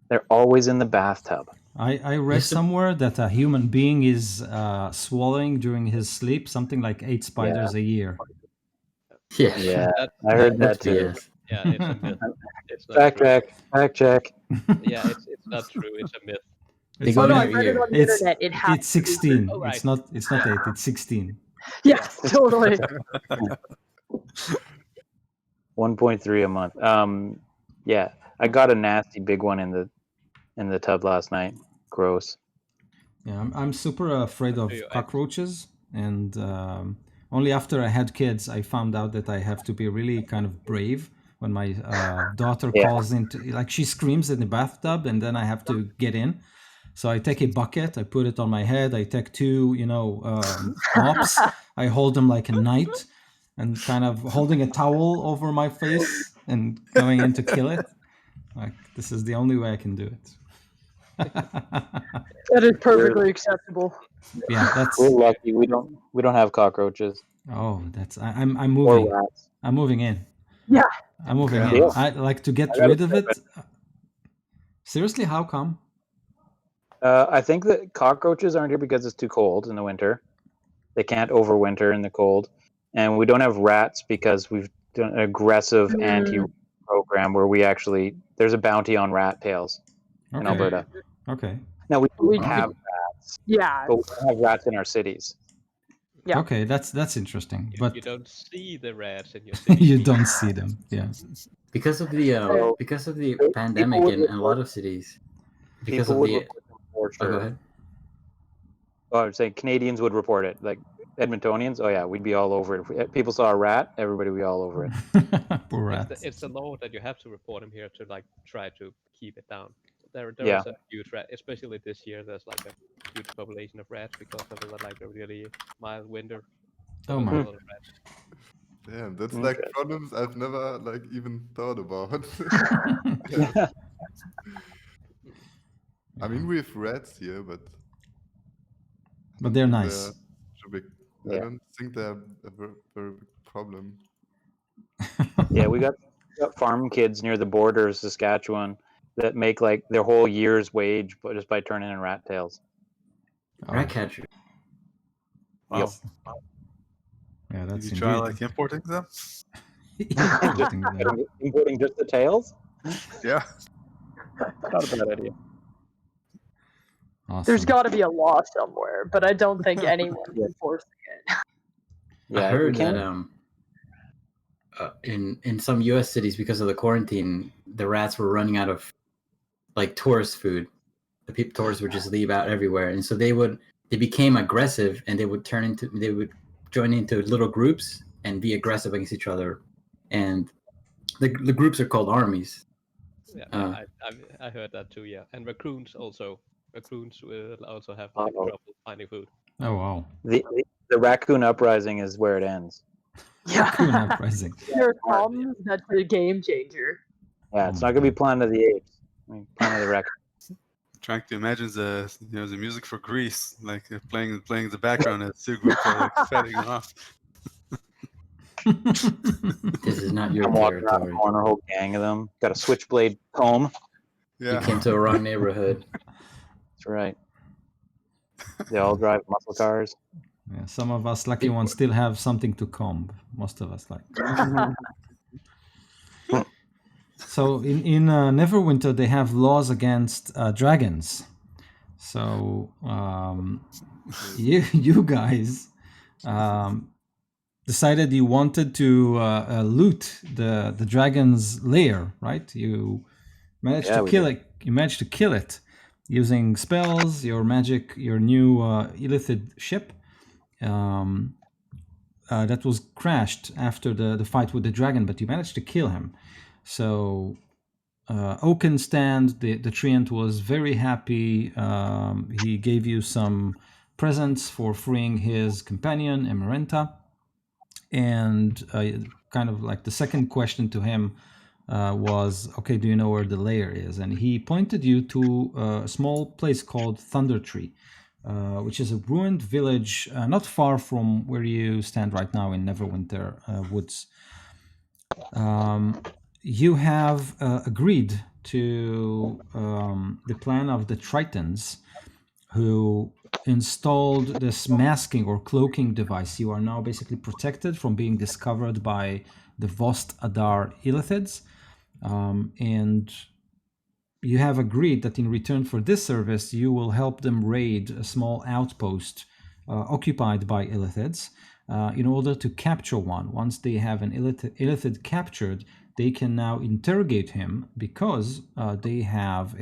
They're always in the bathtub. I read somewhere that a human being is swallowing during his sleep something like 8 spiders a year. Yeah, Yeah, That- I heard that's that too. BS. Yeah, it's a myth. It's not Fact true. check. Fact check. Yeah, it's not true. It's a myth. They It's go Oh in no, I their read it ear. on the It's internet. It has it's 16. Oh, right. It's not 8. It's 16. Yeah, totally. 1.3 a month. Yeah, I got a nasty big one in the tub last night. Gross. Yeah, I'm super afraid of Do you act- cockroaches, and only after I had kids, I found out that I have to be really kind of brave when my daughter Yeah. calls into, like, she screams in the bathtub, and then I have to get in. So I take a bucket, I put it on my head, I take 2, mops, I hold them like a knight, and kind of holding a towel over my face and going in to kill it. Like, this is the only way I can do it. That is perfectly acceptable. Yeah, that's. We're lucky. We don't have cockroaches Oh, that's. I'm or moving. rats. I'm moving in. Yeah. I'm moving in. Deal. I like to get I gotta rid of step it. Seriously, how come? I think that cockroaches aren't here because it's too cold in the winter. They can't overwinter in the cold, and we don't have rats because we've done an aggressive anti program where there's a bounty on rat tails in Okay. Alberta. Okay. Now we We have rats, Yeah. but we don't have rats in our cities. Yeah. Okay, that's interesting. But You don't see the rats in your city. you don't see them. Yeah. Because of the pandemic would in a lot of cities. Because People of would the report them for oh, go sure. ahead. Oh, I'm saying Canadians would report it, like Edmontonians. Oh yeah, we'd be all over it. If people saw a rat, everybody would be all over it. Poor rats. It's the law that you have to report them here to like try to keep it down. There Yeah. is a huge rat, especially this year. There's like a huge population of rats because of the really mild winter. Oh There's my. a lot of rats. Damn, that's Okay. like problems I've never like even thought about. I mean, we have rats here, but But they're nice. I Yeah. don't think they're a very big problem. Yeah, we got farm kids near the border of Saskatchewan that make like their whole year's wage, but just by turning in rat tails. Oh, Rat catcher. Yep. yeah, Did that's you try indeed. like importing them? Interesting, yeah. Importing just the tails? Yeah. Not a bad idea. Awesome. There's got to be a law somewhere, but I don't think anyone's enforcing it. Yeah, I we heard can. that in some U.S. cities because of the quarantine, the rats were running out of like tourist food. The tourists would just leave out everywhere, and so they became aggressive, and they would join into little groups and be aggressive against each other, and the groups are called armies. Yeah, I heard that too. Yeah, and raccoons also. Raccoons will also have like Uh-oh. trouble finding food. Oh wow. The raccoon uprising is where it ends. Yeah. Cool uprising. Here it comes. That's a game changer. Yeah, it's not gonna be Planet of the Apes. I mean, Planet of the Raccoon. Trying to imagine the music for Greece, like playing in the background as two groups are like fighting off. This is not your I'm walking around the territory. corner, whole gang of them. Got a switchblade comb. You Yeah. came to a wrong neighborhood. That's right. They all drive muscle cars. Yeah, some of us lucky ones still have something to comb. Most of us like. So in Neverwinter they have laws against dragons. So you guys decided you wanted to loot the dragon's lair, right? You managed Yeah, to we kill did. it. You managed to kill it using spells, your magic, your new Illithid ship. That was crashed after the fight with the dragon, but you managed to kill him. So Oakenstand, the treant, was very happy. He gave you some presents for freeing his companion, Emerenta. And kind of like the second question to him was, okay, do you know where the lair is? And he pointed you to a small place called Thunder Tree, which is a ruined village not far from where you stand right now in Neverwinter Woods. You have agreed to the plan of the Tritons, who installed this masking or cloaking device. You are now basically protected from being discovered by the Vost Adar Illithids, and you have agreed that in return for this service, you will help them raid a small outpost occupied by Illithids in order to capture one. Once they have an Illithid captured, they can now interrogate him because they have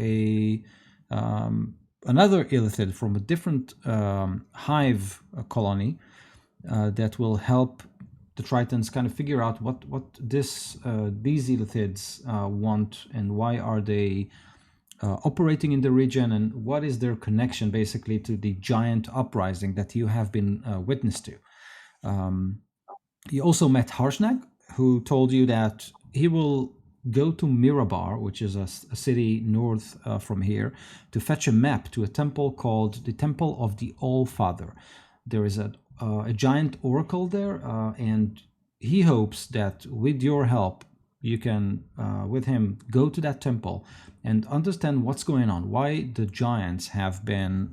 another Illithid from a different hive colony that will help the Tritons kind of figure out what these Illithids want and why are they operating in the region, and what is their connection basically to the giant uprising that you have been witness to. You also met Harshnag, who told you that he will go to Mirabar, which is a city north from here, to fetch a map to a temple called the Temple of the All-Father. There is a giant oracle there, and he hopes that with your help, you can, with him, go to that temple and understand what's going on, why the giants have been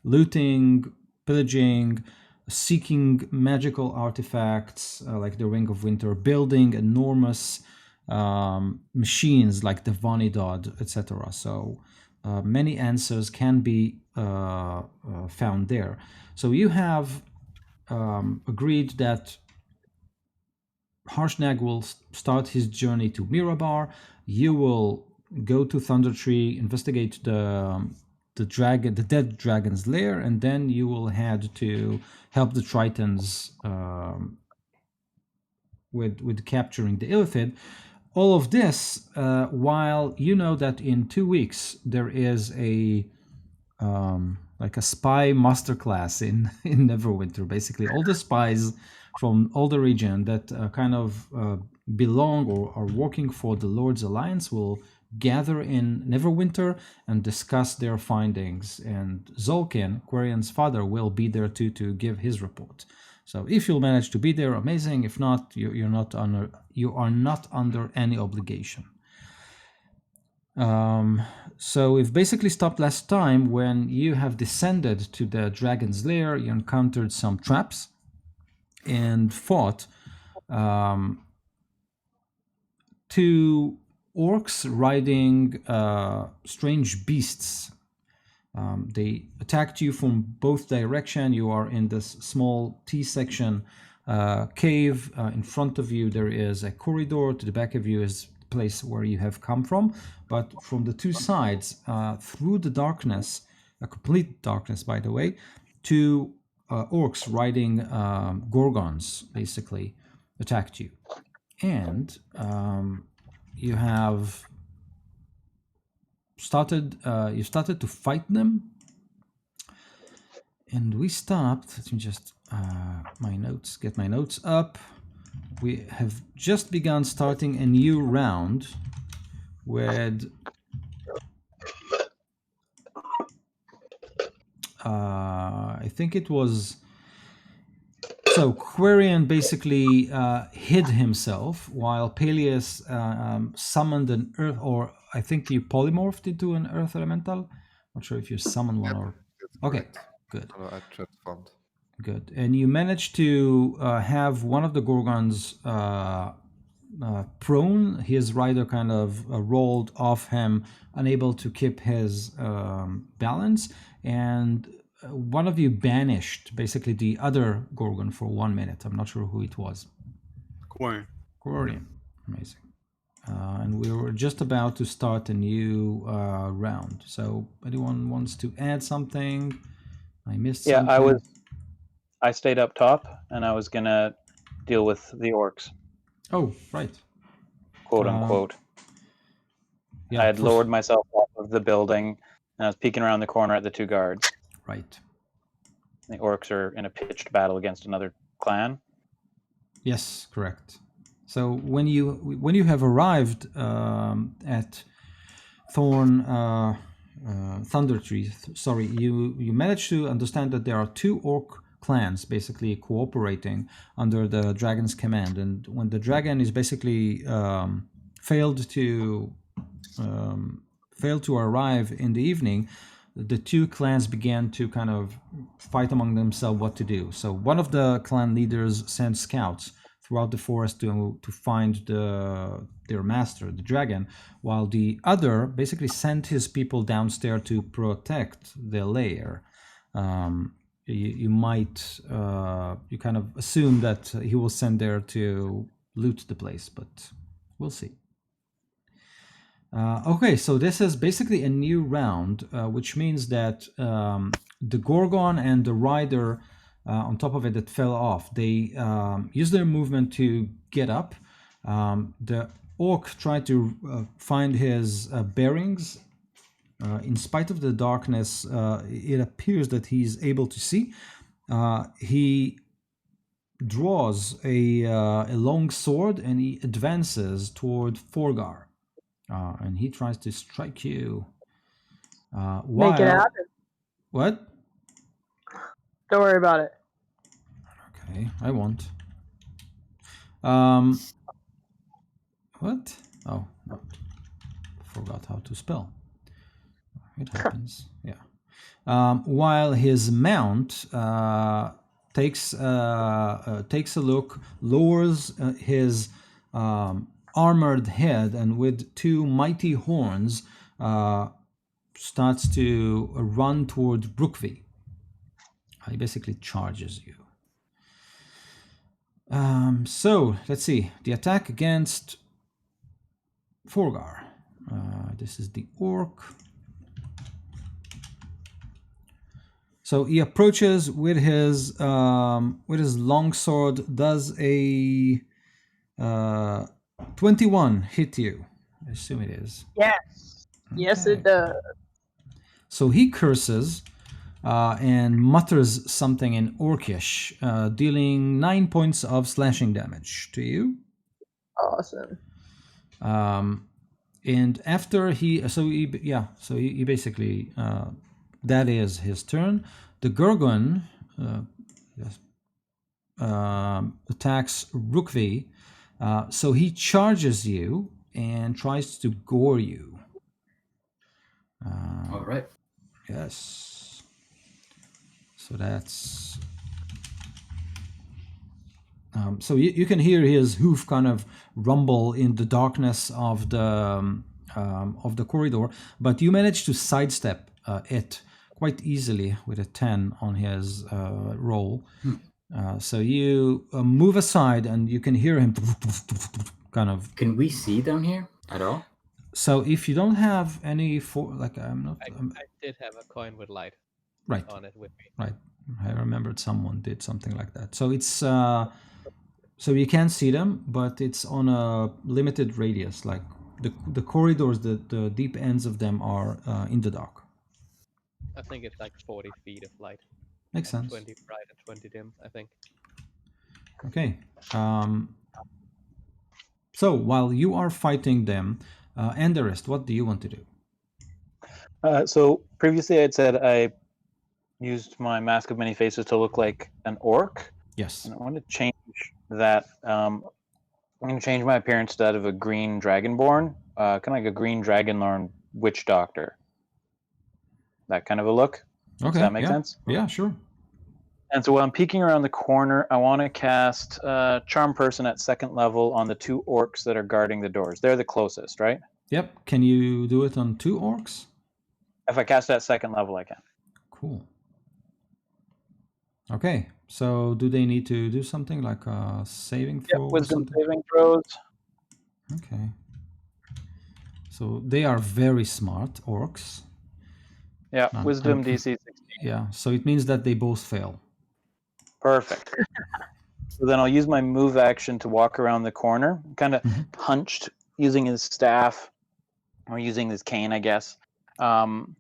looting, pillaging, seeking magical artifacts like the Ring of Winter, building enormous machines like the Vanidod, etc. So many answers can be found there. So you have agreed that Harshnag will start his journey to Mirabar. You will go to Thundertree, investigate the dead dragon's lair, and then you will head to help the Tritons with capturing the Illithid. All of this while you know that in 2 weeks there is a like a spy masterclass in Neverwinter. Basically, all the spies from all the region that kind of belong or are working for the Lord's Alliance will gather in Neverwinter and discuss their findings. And Zolkin, Quarian's father, will be there too to give his report. So if you'll manage to be there, amazing. If not, you are not under any obligation. So we've basically stopped last time when you have descended to the dragon's lair. You encountered some traps and fought two orcs riding strange beasts. They attacked you from both directions. You are in this small T-section cave. In front of you there is a corridor. To the back of you is the place where you have come from. But from the two sides, through the darkness, a complete darkness by the way, two orcs riding gorgons basically attacked you. And you have started to fight them, and we stopped. Let me just get my notes up. We have just begun starting a new round with I think it was so Quarian basically hid himself while Peleus summoned an earth, or I think you polymorphed into an earth elemental. Not sure if you summoned one or... Okay, good. I transformed. Good. And you managed to have one of the Gorgons prone. His rider kind of rolled off him, unable to keep his balance. And one of you banished basically the other Gorgon for 1 minute. I'm not sure who it was. Quarian. Amazing. And we were just about to start a new round. So anyone wants to add something? I missed something. Yeah, I stayed up top and I was gonna deal with the orcs. Oh, right. Quote unquote. Yeah, I had lowered myself off of the building and I was peeking around the corner at the two guards. Right. The orcs are in a pitched battle against another clan. Yes, correct. So when you have arrived at Thundertree, sorry, you managed to understand that there are two orc clans basically cooperating under the dragon's command, and when the dragon is basically failed to failed to arrive in the evening, the two clans began to kind of fight among themselves what to do. So one of the clan leaders sent scouts throughout the forest to find their master, the dragon, while the other basically sent his people downstairs to protect the lair. You might you kind of assume that he was sent there to loot the place, but we'll see. Okay, so this is basically a new round, which means that the Gorgon and the rider on top of it that fell off, they use their movement to get up. The orc tried to find his bearings. In spite of the darkness, it appears that he's able to see. He draws a long sword and he advances toward Forgar. And he tries to strike you. Make it happen. What? Don't worry about it. Okay, I won't. What? Oh, no. Forgot how to spell. It happens. Yeah. While his mount takes a look, lowers his armored head, and with two mighty horns starts to run towards Brookvi. He basically charges you. So let's see the attack against Forgar. This is the orc. So he approaches with his long sword. Does a 21 hit you? I assume it is. Yes. Yes, Okay. it does. So he curses and mutters something in Orcish, dealing 9 points of slashing damage to you. Awesome. And after he basically that is his turn. The Gorgon attacks Brookvi, so he charges you and tries to gore you. All right. Yes. So that's. So you can hear his hoof kind of rumble in the darkness of the corridor, but you manage to sidestep it quite easily with a 10 on his roll. So you move aside, and you can hear him kind of. Can we see down here at all? So if you don't have any I did have a coin with light right. on it with me. Right. I remembered someone did something like that. So it's so you can see them, but it's on a limited radius. Like the corridors, the deep ends of them are in the dark. I think it's like 40 feet of light. Makes sense. 20 bright and 20 dim, I think. Okay. So while you are fighting them, Enderist, what do you want to do? So previously I'd said I used my Mask of Many Faces to look like an orc. Yes. And I want to change that. I'm going to change my appearance to that of a green dragonborn, kind of like a green dragonborn witch doctor. That kind of a look. Okay. Does that make sense? Yeah, sure. And so while I'm peeking around the corner, I want to cast Charm Person at 2nd level on the 2 orcs that are guarding the doors. They're the closest, right? Yep. Can you do it on 2 orcs? If I cast it at 2nd level, I can. Cool. Okay. So do they need to do something like a saving throw? Yep, or wisdom something? saving throws. Okay. So they are very smart orcs. Yeah, None. wisdom Okay. DC 16. Yeah. So it means that they both fail. Perfect. So then I'll use my move action to walk around the corner, kind of hunched, using his staff, or using his cane, I guess. And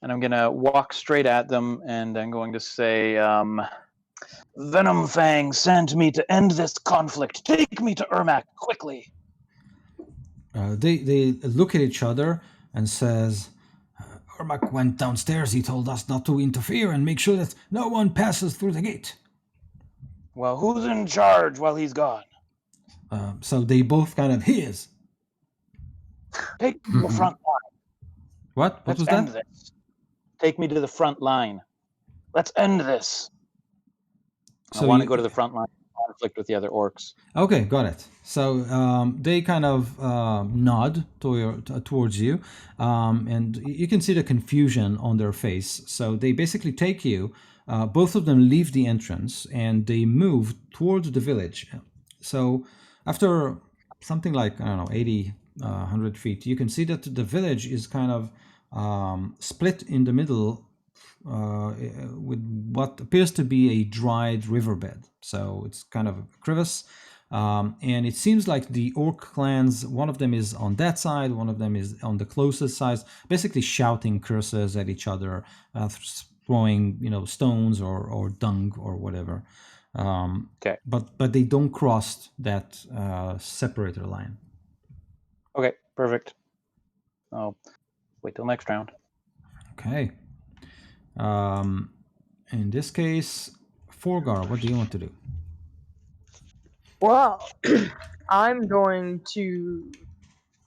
I'm going to walk straight at them, and I'm going to say, Venom Fang sent me to end this conflict. Take me to Ermac, quickly. They look at each other and says, Ermac went downstairs. He told us not to interfere and make sure that no one passes through the gate. Well, who's in charge while he's gone? So they both kind of, he is. Take the front line. What Let's was end that? this. Take me to the front line. Let's end this. I want to go to the front line and conflict with the other orcs. Okay, got it. So they kind of nod towards you, and you can see the confusion on their face. So they basically take you. Both of them leave the entrance and they move towards the village. So after something like, I don't know, 80, 100 feet, you can see that the village is kind of split in the middle with what appears to be a dried riverbed. So it's kind of a crevice. And it seems like the orc clans, one of them is on that side, one of them is on the closest side, basically shouting curses at each other, throwing, stones or dung or whatever. Okay. But they don't cross that separator line. Okay, perfect. I'll wait till next round. Okay. In this case, Forgar, what do you want to do? Well, I'm going to.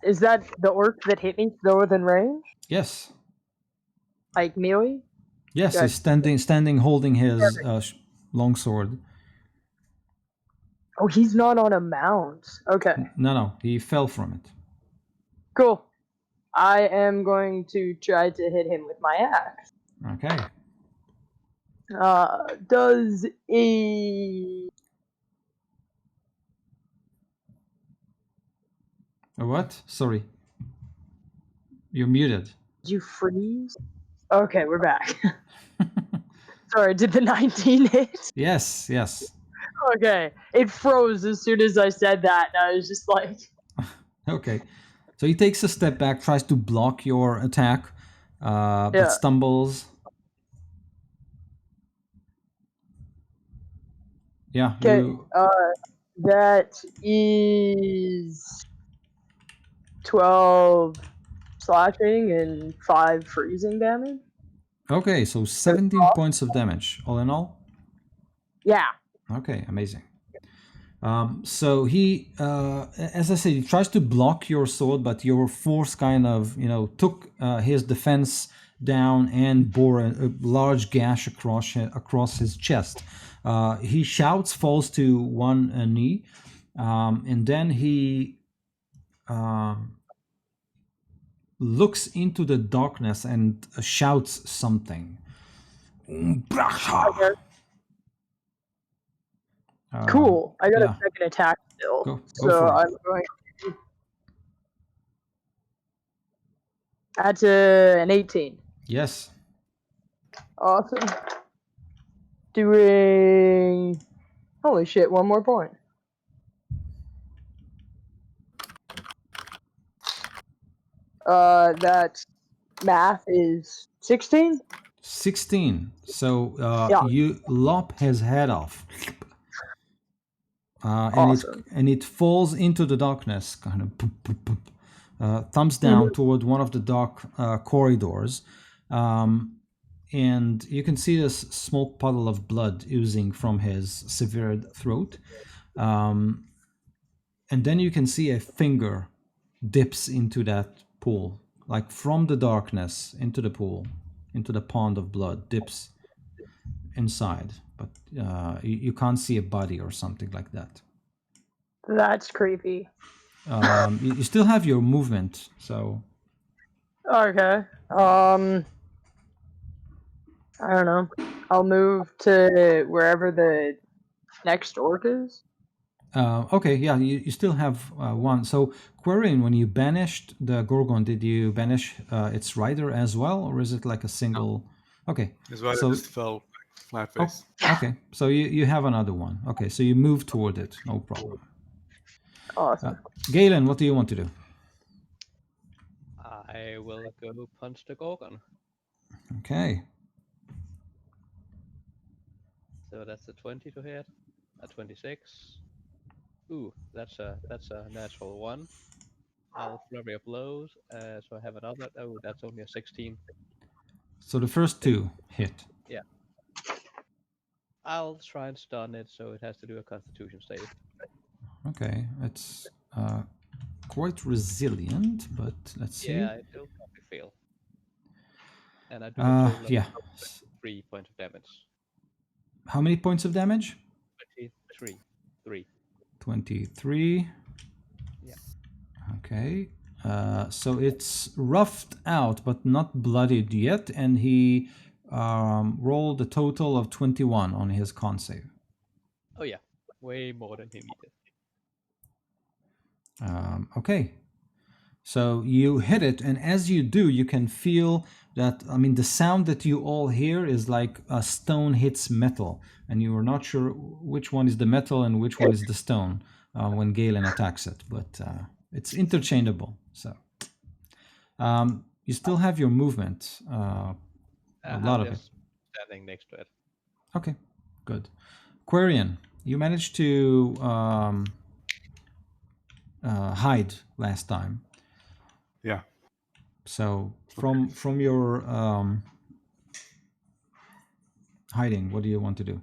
Is that the orc that hit me still within range? Yes. Like melee? Yes, Good. he's standing, holding his longsword. Oh, he's not on a mount. Okay, No, he fell from it. cool. I am going to try to hit him with my axe. Okay. Does a What? Sorry. You're muted. Did you freeze? Okay, we're back. Sorry, did the 19 hit? Yes. Okay, it froze as soon as I said that, and I was just like, Okay. So he takes a step back, tries to block your attack, Yeah. but stumbles. Yeah. okay, You, that is 12 slashing and 5 freezing damage. okay, so 17 points of damage, all in all. Yeah. Okay, amazing. So he, as I said, he tries to block your sword, but your force kind of, took his defense down and bore a large gash across his chest. He shouts, falls to one knee, and then he looks into the darkness and shouts something. Cool. I got yeah. a second attack still. Go so for it. I'm going to. That's an 18. Yes. Awesome. Doing. Holy shit, one more point. That math is 16? 16. So Yeah. you lop his head off. Awesome. And it falls into the darkness, kind of poop, poop, poop, thumbs down toward one of the dark corridors. And you can see this small puddle of blood oozing from his severed throat. And then you can see a finger dips into that pool, like from the darkness into the pool, into the pond of blood, dips inside. But you can't see a body or something like that. That's creepy. You still have your movement, so Okay. I don't know. I'll move to wherever the next orc is. okay, yeah, you still have one. So Quarian, when you banished the Gorgon, did you banish its rider as well, or is it like a single? Okay, His rider So- just fell flat face. okay, so you have another one. Okay, so you move toward it, no problem. Awesome. Galen, what do you want to do? I will go punch the Gorgon. Okay, So that's a 20 to hit, a 26. Ooh, that's a natural 1. I'll flurry of blows, so I have another. Oh, that's only a 16. so the first two hit. I'll try and stun it, so it has to do a Constitution save. Okay, it's quite resilient, but let's see. Yeah, it will probably fail. And I do a total of Yeah. 3 points of damage. How many points of damage? 23. 3. 23. Yeah. Okay. So it's roughed out, but not bloodied yet, and he rolled a total of 21 on his con save. Oh yeah, way more than he needed. Okay. So you hit it, and as you do, you can feel that, I mean, the sound that you all hear is like a stone hits metal, and you are not sure which one is the metal and which one is the stone when Galen attacks it, but it's interchangeable. So you still have your movement, a lot I'm of it. just standing next to it. Okay, good. Quarian, you managed to hide last time. Yeah. So from your hiding, what do you want to do?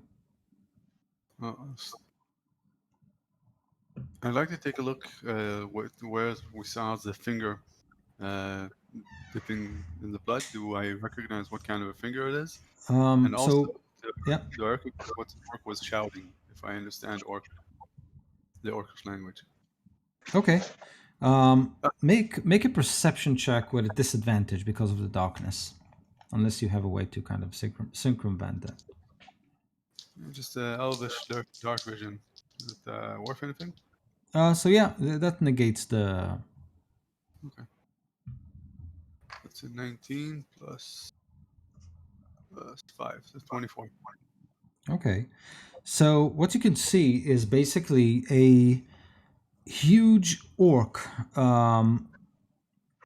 I'd like to take a look where we saw the finger dipping in the blood. Do I recognize what kind of a finger it is? And also, yeah. do I recognize what the orc was shouting, if I understand the orcish language? Okay. Make a perception check with a disadvantage because of the darkness, unless you have a way to kind of circumvent that. Just elvish dark vision. Is it worth anything? So yeah, that negates the. Okay. That's a 19 plus 5, so 24. Okay. So what you can see is basically a huge orc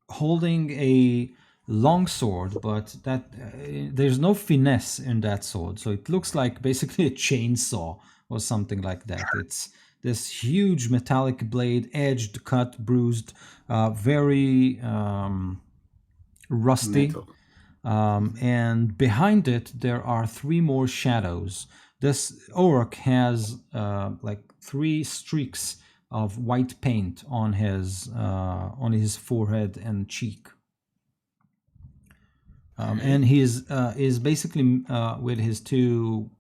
holding a long sword, but that there's no finesse in that sword, so it looks like basically a chainsaw or something like that. It's this huge metallic blade, edged, cut, bruised, very rusty. Metal. And behind it there are 3 more shadows. This orc has like 3 streaks of white paint on his forehead and cheek. And he is basically with his 2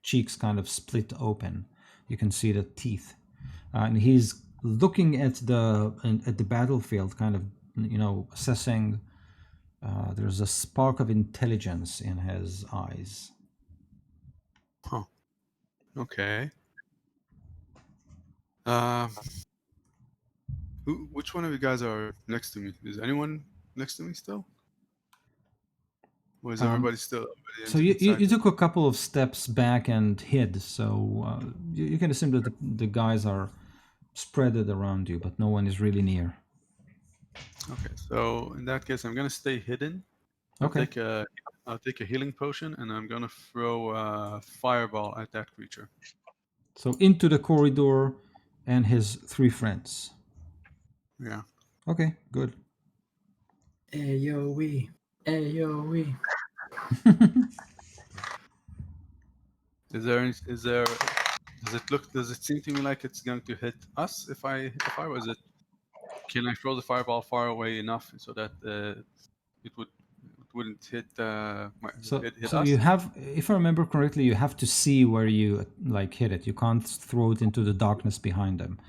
cheeks kind of split open. You can see the teeth, and he's looking at the battlefield, kind of, you know, assessing. There's a spark of intelligence in his eyes. Huh. Okay. Which one of you guys are next to me? Is anyone next to me still? Or is everybody still? So you took a couple of steps back and hid. So you can assume that the guys are spreaded around you, but no one is really near. Okay, so in that case, I'm gonna stay hidden. Okay. I'll take a healing potion, and I'm gonna throw a fireball at that creature. So into the corridor and his 3 friends. Yeah. Okay, good. AoE. AoE. Does it seem to me like it's going to hit us if I was it? Can I throw the fireball far away enough so that it wouldn't hit hit us? You have, if I remember correctly, you have to see where you like hit it. You can't throw it into the darkness behind them.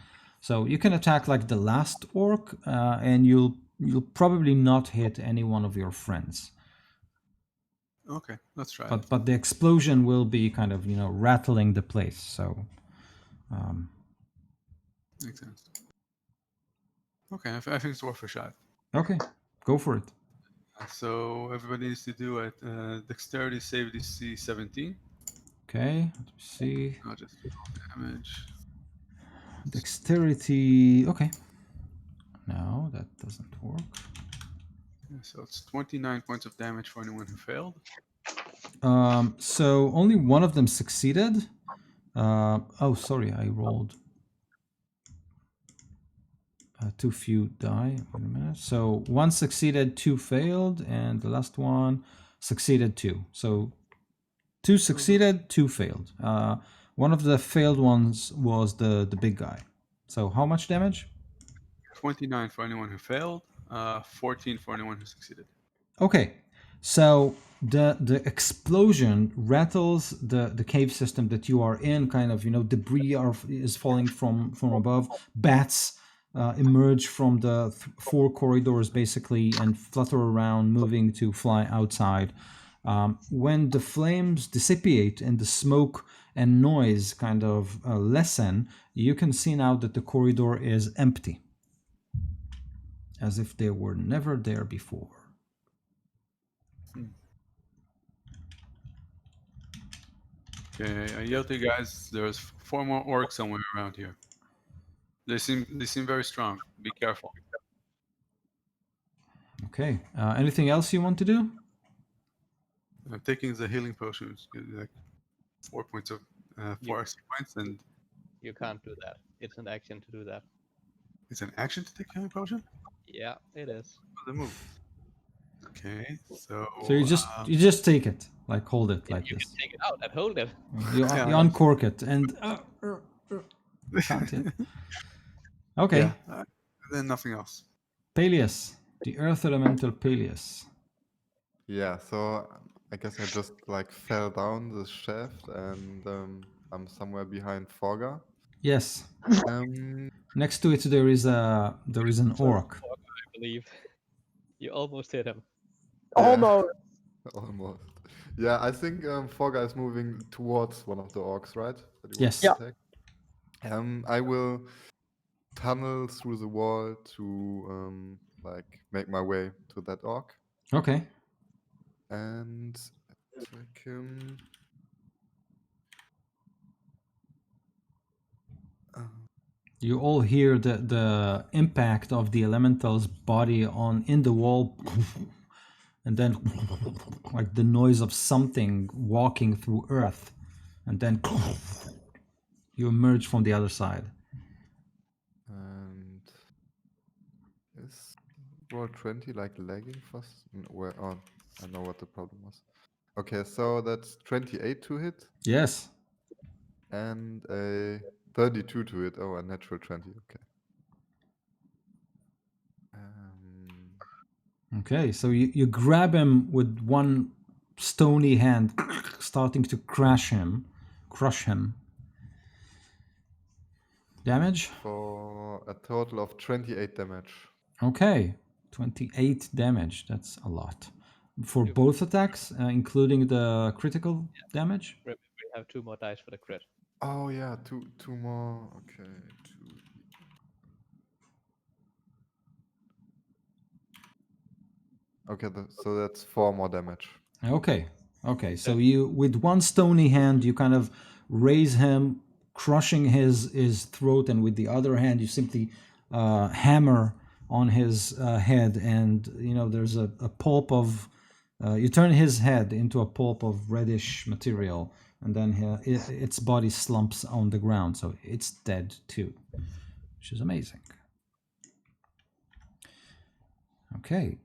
So you can attack like the last orc, and you'll probably not hit any one of your friends. Okay, let's try it. But the explosion will be kind of, you know, rattling the place. So makes sense. Okay, I think it's worth a shot. Okay, go for it. So everybody needs to do a dexterity save DC 17. Okay, let me see. I'll just damage. Dexterity. Okay. No, that doesn't work. Yeah, so it's 29 points of damage for anyone who failed. So only one of them succeeded. Oh, sorry, I rolled too few die. Wait a minute. So 1 succeeded, 2 failed, and the last one succeeded 2. So 2 succeeded, 2 failed. One of the failed ones was the big guy. So how much damage? 29 for anyone who failed, 14 for anyone who succeeded. Okay. So the explosion rattles the cave system that you are in. Kind of, debris is falling from above. Bats emerge from the 4 corridors basically and flutter around, moving to fly outside. When the flames dissipate and the smoke and noise kind of lessen, you can see now that the corridor is empty, as if they were never there before. Okay, I yell to you guys. There's 4 more orcs somewhere around here. They seem very strong. Be careful. Okay. Anything else you want to do? I'm taking the healing potions, like 4 points of 4 extra points, and You can't do that. It's an action to do that. it's an action to take healing potion. Yeah, it is. The move. Okay, so So you just take it, like hold it like You this. can take it out and hold it. You uncork it and count it. Okay. yeah, then nothing else. Peleus, the earth elemental Peleus. Yeah, so I guess I just like fell down the shaft and I'm somewhere behind Forga. Yes. Um, Next to it there is an orc. I believe. You almost hit him. Almost. almost. Yeah, I think Forga is moving towards one of the orcs, right? That he wants Yes. to Yeah. attack. I will tunnel through the wall to like make my way to that orc Okay. and attack him. You all hear the impact of the elemental's body in the wall, and then like the noise of something walking through earth, and then you emerge from the other side. And is roll 20 like lagging fast? Where? Oh, I know what the problem was. Okay, so that's 28 to hit Yes. and a 32 to hit. Oh, a natural 20. Okay. Okay, so you grab him with one stony hand, starting to crush him. Damage? For a total of 28 damage. Okay, 28 damage. That's a lot. For both attacks, including the critical damage? We have 2 more dice for the crit. Oh yeah, two more. Okay, 2. Okay, so that's 4 more damage. Okay. So you, with one stony hand, you kind of raise him, crushing his throat, and with the other hand, you simply hammer on his head, and there's a pulp of. You turn his head into a pulp of reddish material, and then its body slumps on the ground, so it's dead too, which is amazing. Okay.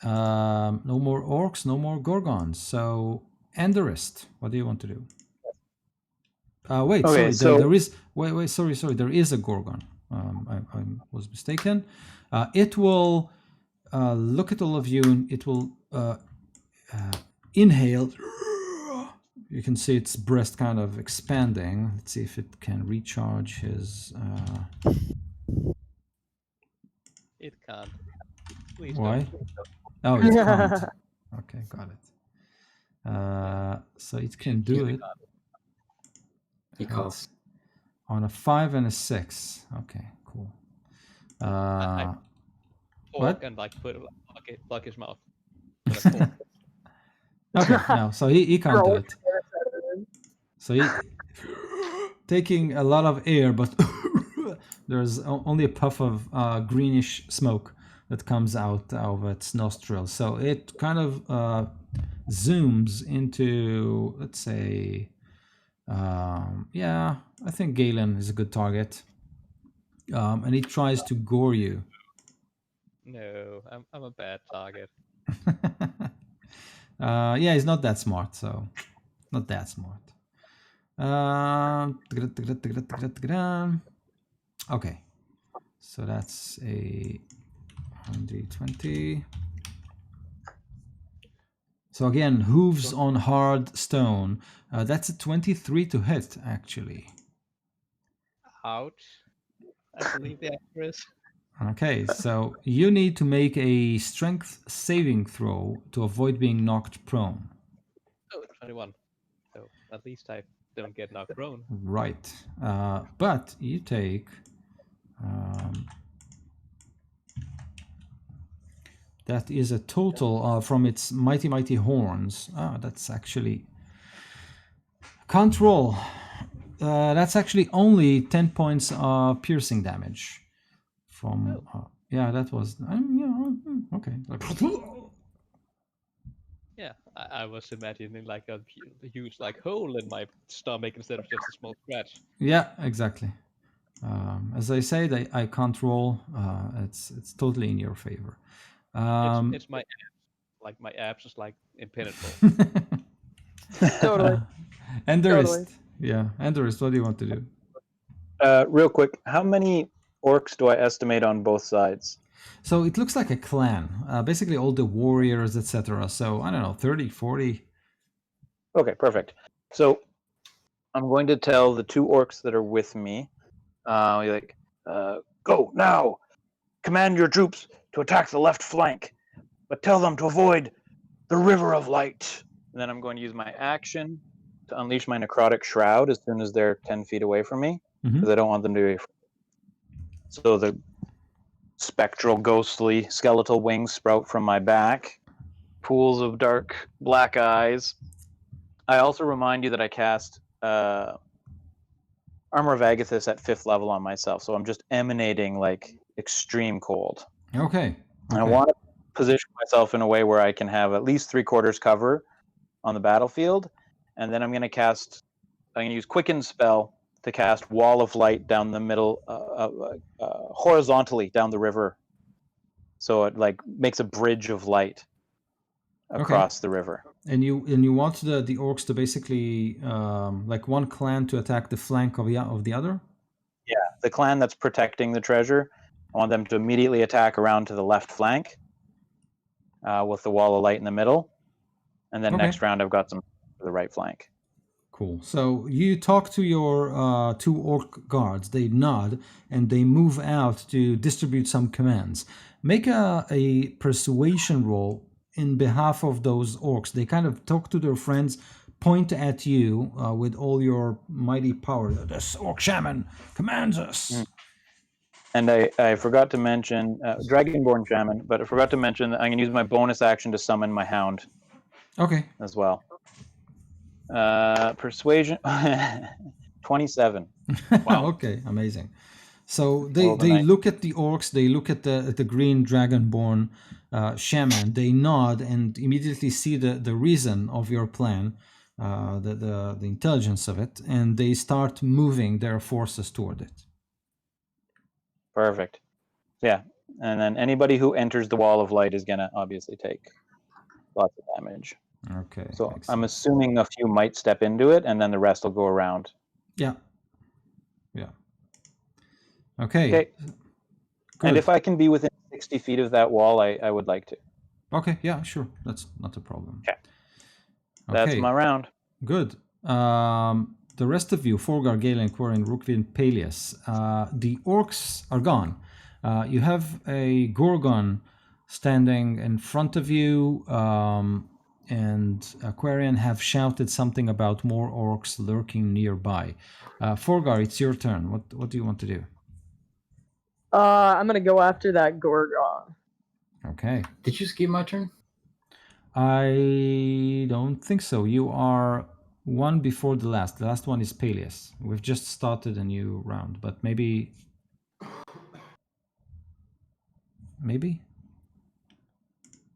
No more orcs, no more gorgons. So, Enderist, what do you want to do? Wait, Okay, sorry. There is. Wait. Sorry. There is a gorgon. I was mistaken. It will look at all of you. And it will inhale. You can see its breast kind of expanding. Let's see if it can recharge his. It can't. Please Why? don't. Oh, it can't. Okay, got it. So it can do it. He calls. On a 5 and a 6. Okay, cool. Talk What? and like block his mouth. With a fork. Okay, no, so he can't do it. So he taking a lot of air, but there's only a puff of greenish smoke that comes out of its nostrils. So it kind of zooms into, let's say, I think Galen is a good target. And he tries to gore you. No, I'm a bad target. Yeah, he's not that smart, so not that smart. Okay, so that's a 120. So again, hooves on hard stone. That's a 23 to hit, actually. Ouch. I believe the answer is. Okay, so you need to make a strength saving throw to avoid being knocked prone. Oh, 21. So at least I don't get knocked prone. Right. But you take... that is a total from its mighty horns. That's actually... Can't roll. That's actually only 10 points of piercing damage. From... yeah, that was... okay. Yeah, I was imagining like a huge like hole in my stomach instead of just a small scratch. Yeah, exactly. As I said, I can't roll. It's totally in your favor. It's my abs. Like my abs is like impenetrable. Totally. And the Totally. wrist. Yeah, and the wrist. What do you want to do? Real quick, how many orcs do I estimate on both sides? So it looks like a clan. Basically all the warriors, etc. So I don't know, 30, 40. Okay, perfect. So I'm going to tell the 2 orcs that are with me, go now! Command your troops to attack the left flank, but tell them to avoid the River of Light. And then I'm going to use my action to unleash my Necrotic Shroud as soon as they're 10 feet away from me, because I don't want them to be... So the spectral, ghostly, skeletal wings sprout from my back, pools of dark black eyes. I also remind you that I cast Armor of Agathis at 5th level on myself, so I'm just emanating like extreme cold. Okay. And I want to position myself in a way where I can have at least 3/4 cover on the battlefield, and then I'm going to use Quicken spell to cast Wall of Light down the middle, horizontally down the river, so it like makes a bridge of light across the river. And you want the orcs to basically like one clan to attack the flank of the other? Yeah, the clan that's protecting the treasure, I want them to immediately attack around to the left flank with the Wall of Light in the middle, and then next round I've got some for the right flank. Cool. So you talk to your 2 orc guards. They nod and they move out to distribute some commands. Make a persuasion roll in behalf of those orcs. They kind of talk to their friends, point at you with all your mighty power. This orc shaman commands us. And I forgot to mention Dragonborn shaman, but I forgot to mention that I'm going to use my bonus action to summon my hound. Okay. As well. Persuasion 27. Wow. Okay, amazing. So they look at the orcs, they look at the green dragonborn shaman, they nod and immediately see the reason of your plan, the intelligence of it, and they start moving their forces toward it. Perfect. Yeah. And then anybody who enters the Wall of Light is going to obviously take lots of damage. Okay. So excellent. I'm assuming a few might step into it, and then the rest will go around. Yeah. Yeah. Okay. Good. And if Good. I can be within 60 feet of that wall, I would like to. Okay. Yeah. Sure. That's not a problem. Okay. That's my round. Good. The rest of you, Forgar, Galen, Quarren, Rookvin, Peleus, the orcs are gone. You have a Gorgon standing in front of you, and Aquarian have shouted something about more orcs lurking nearby. Forgar, it's your turn. What do you want to do? I'm gonna go after that Gorgon. Okay. Did you skip my turn? I don't think so. You are one before the last. The last one is Peleus. We've just started a new round, but maybe.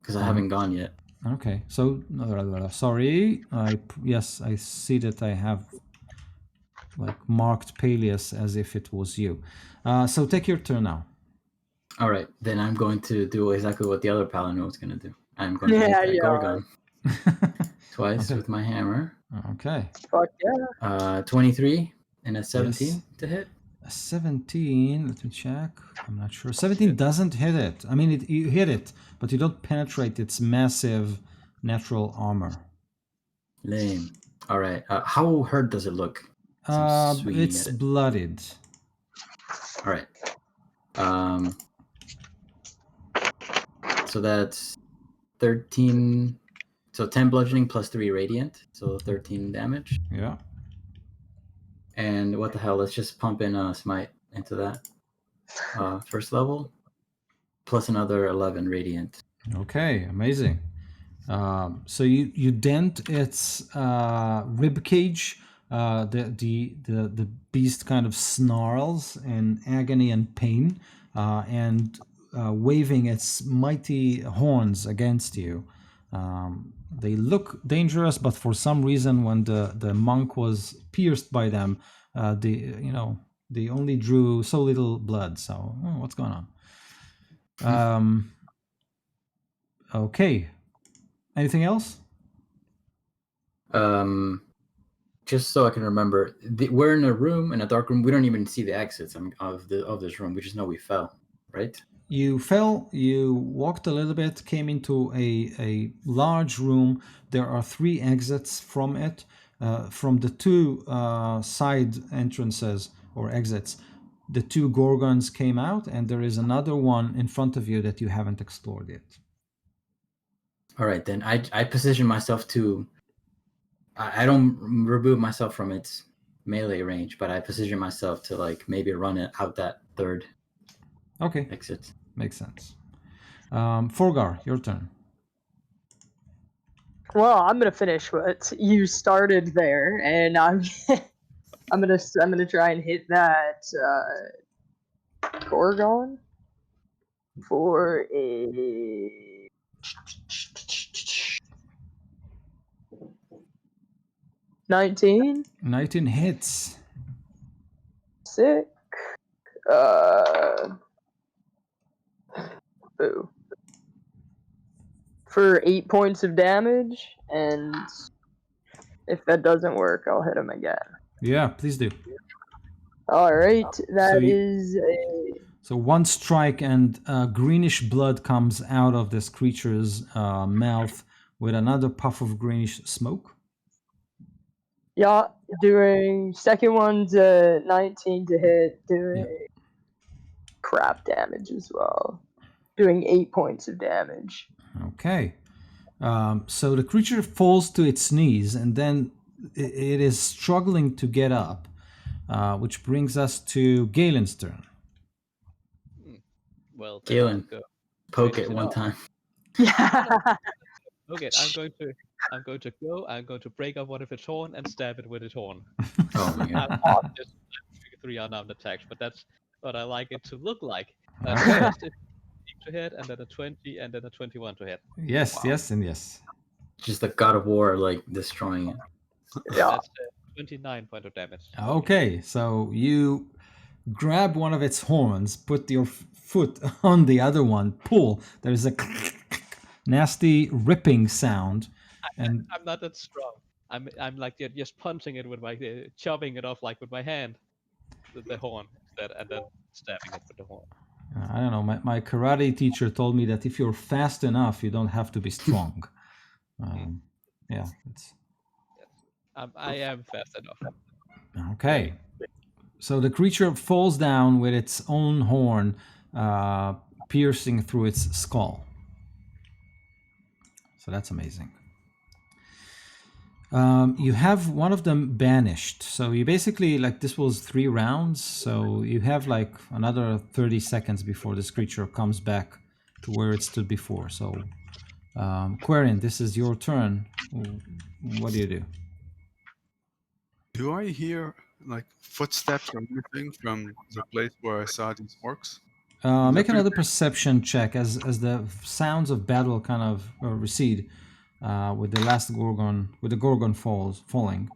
Because I haven't gone yet. Okay, so sorry. Yes, I see that I have like marked Peleus as if it was you. So take your turn now. All right, then I'm going to do exactly what the other Paladin was going to do. I'm going to hit that Gorgon twice with my hammer. Okay. Fuck yeah. 23 and a 17 to hit. A 17. Let me check. I'm not sure. 17 doesn't hit it. I mean, you hit it, but you don't penetrate its massive natural armor. Lame. All right. How hurt does it look? Swinging It's at it. bloodied. All right. So that's 13. So 10 bludgeoning plus 3 radiant. So 13 damage. Yeah. And what the hell? Let's just pump in a smite into that. First level. Plus another 11 radiant. Okay, amazing. So you dent its rib cage. The beast kind of snarls in agony and pain, and waving its mighty horns against you. They look dangerous, but for some reason, when the monk was pierced by them, they only drew so little blood. So what's going on? Okay. Anything else? Just so I can remember, we're in a room, in a dark room. We don't even see the exits of this room. We just know we fell, right? You fell, you walked a little bit, came into a large room. There are 3 exits from it. From the 2 side entrances or exits, the 2 gorgons came out, and there is another one in front of you that you haven't explored yet. All right, then I position myself to. I don't remove myself from its melee range, but I position myself to like maybe run it out that 3rd exit. Makes sense. Forgar, your turn. Well, I'm gonna finish what you started there, and I'm gonna try and hit that Gorgon for a 19. 19 hits. Sick. Boo. For 8 points of damage, and if that doesn't work, I'll hit him again. Yeah, please do. All right, that So you- is a. So 1 strike and greenish blood comes out of this creature's mouth with another puff of greenish smoke. Yeah, doing second one's 19 to hit, doing crap damage as well. Doing 8 points of damage. Okay. So the creature falls to its knees, and then it is struggling to get up, which brings us to Galen's turn. Well, Galen, go. poke Finish it it one off. time. Yeah. Okay, I'm going to go. I'm going to break up one of its horn and stab it with its horn. Oh my god. I'm just 3 unarmed attacks, but that's what I like it to look like. First it's to hit, and then a 20, and then a 21 to hit. Yes, yes, and yes. Just the God of War like destroying it. Yeah. That's 29 point of damage. Okay, so you grab one of its horns, put your foot on the other one, pull. There's a nasty ripping sound, and I'm not that strong. I'm like just punching it with my chopping it off like with my hand, the horn instead, and then stabbing it with the horn. I don't know. My karate teacher told me that if you're fast enough, you don't have to be strong. Yeah, it's I am fast enough. okay. So the creature falls down with its own horn piercing through its skull. So that's amazing. You have one of them banished. So you basically, like, this was 3 rounds. So you have like another 30 seconds before this creature comes back to where it stood before. So, Quarian, this is your turn. What do you do? Do I hear like footsteps or anything from the place where I saw these orcs? Make another perception check as the sounds of battle kind of recede with the last gorgon, with the gorgon falling.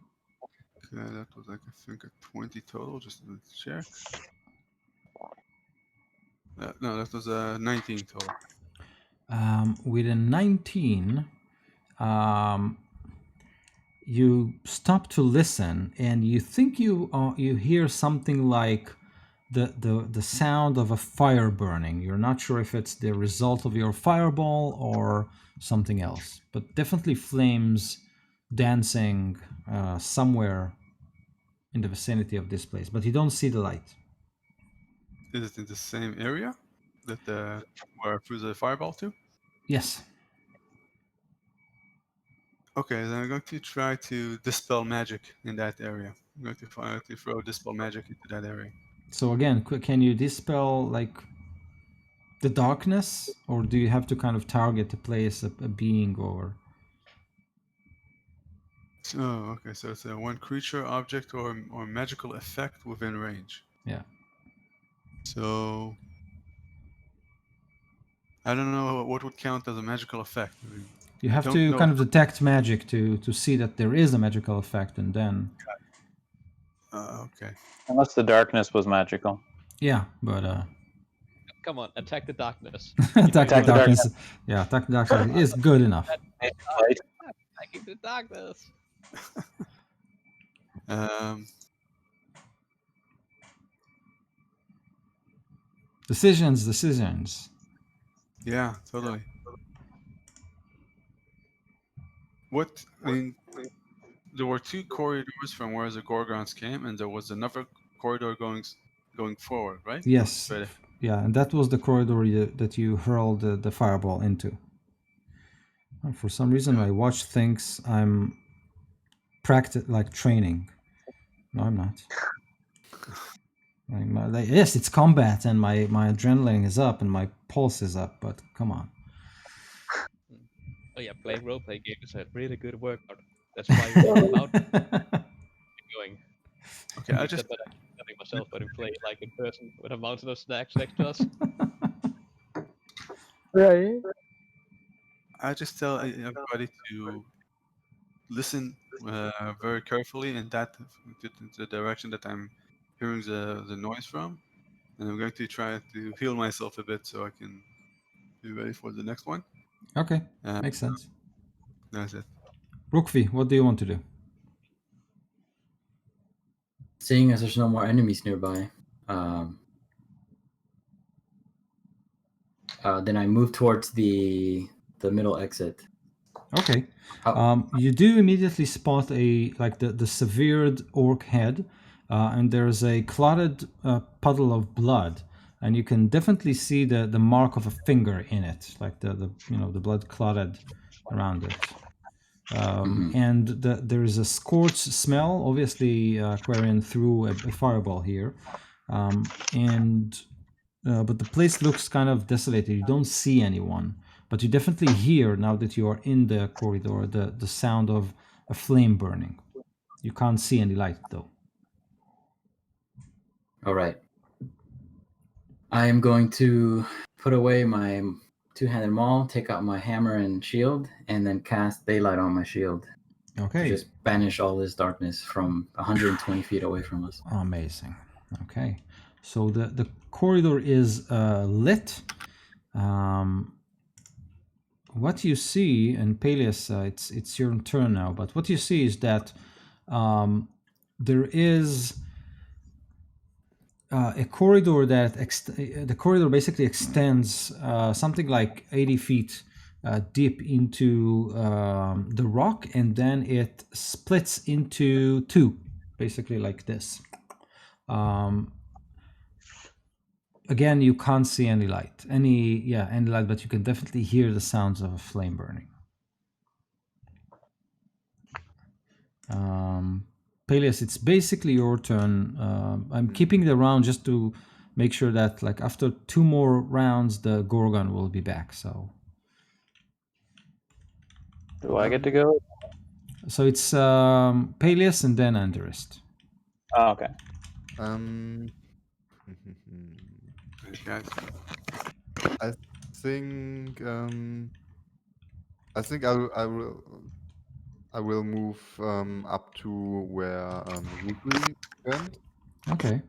Okay, that was like I think a 20 total. Just to check. No, that was a 19 total. With a 19, you stop to listen, and you think you hear something like the sound of a fire burning. You're not sure if it's the result of your fireball or something else, but definitely flames dancing somewhere in the vicinity of this place, but you don't see the light. Is it in the same area that where I threw the fireball to? Yes. Okay, then I'm going to try to dispel magic in that area. I'm going to try to throw dispel magic into that area. So again, can you dispel like the darkness, or do you have to kind of target a place, a being, or? Oh, okay. So it's a one creature, object, or magical effect within range. Yeah. So I don't know what would count as a magical effect. I mean, You I have don't to know kind of detect magic to see that there is a magical effect, and then okay. Unless the darkness was magical. yeah, but Come on, attack the darkness. attack the Attack the darkness. Yeah, attack the darkness is good enough. Right? Attacking the darkness. Decisions. Yeah, totally. What I mean, there were two corridors from where the Gorgons came, and there was another corridor going forward, right? Yes. Straight. Yeah, and that was the corridor that you hurled the fireball into. And for some reason, I watch things. I'm training. No, I'm not. Yes, it's combat, and my adrenaline is up, and my pulse is up. But come on. Oh yeah, playing role-playing game is a really good workout. That's why you're about going. Okay, I just telling myself when we play like in person with a mountain of snacks next to us. Right. I just tell everybody to listen very carefully in that to the direction that I'm hearing the noise from, and I'm going to try to heal myself a bit so I can be ready for the next one. Okay, makes sense. That's it. Rookvi, what do you want to do? Seeing as there's no more enemies nearby, then I move towards the middle exit. Okay. You do immediately spot the severed orc head, and there's a clotted puddle of blood, and you can definitely see the mark of a finger in it, like the blood clotted around it. And there is a scorched smell, obviously Quarian threw a fireball here, but the place looks kind of desolated. You don't see anyone, but you definitely hear, now that you are in the corridor, the sound of a flame burning. You can't see any light though. All right. I am going to put away my two-handed maul, take out my hammer and shield, and then cast daylight on my shield. Okay. To just banish all this darkness from 120 feet away from us. Amazing. Okay. So the corridor is lit. What you see, and Peleus, it's your turn now, but what you see is that there is a corridor the corridor basically extends something like 80 feet deep into the rock, and then it splits into two, basically like this. Again, you can't see any light, but you can definitely hear the sounds of a flame burning. Peleus, it's basically your turn. I'm keeping the round just to make sure that, like, after 2 more rounds, the Gorgon will be back. So, Do I get to go? so it's Peleus and then Anderist. Oh, okay. I think I will move up to where Rupri went, Okay.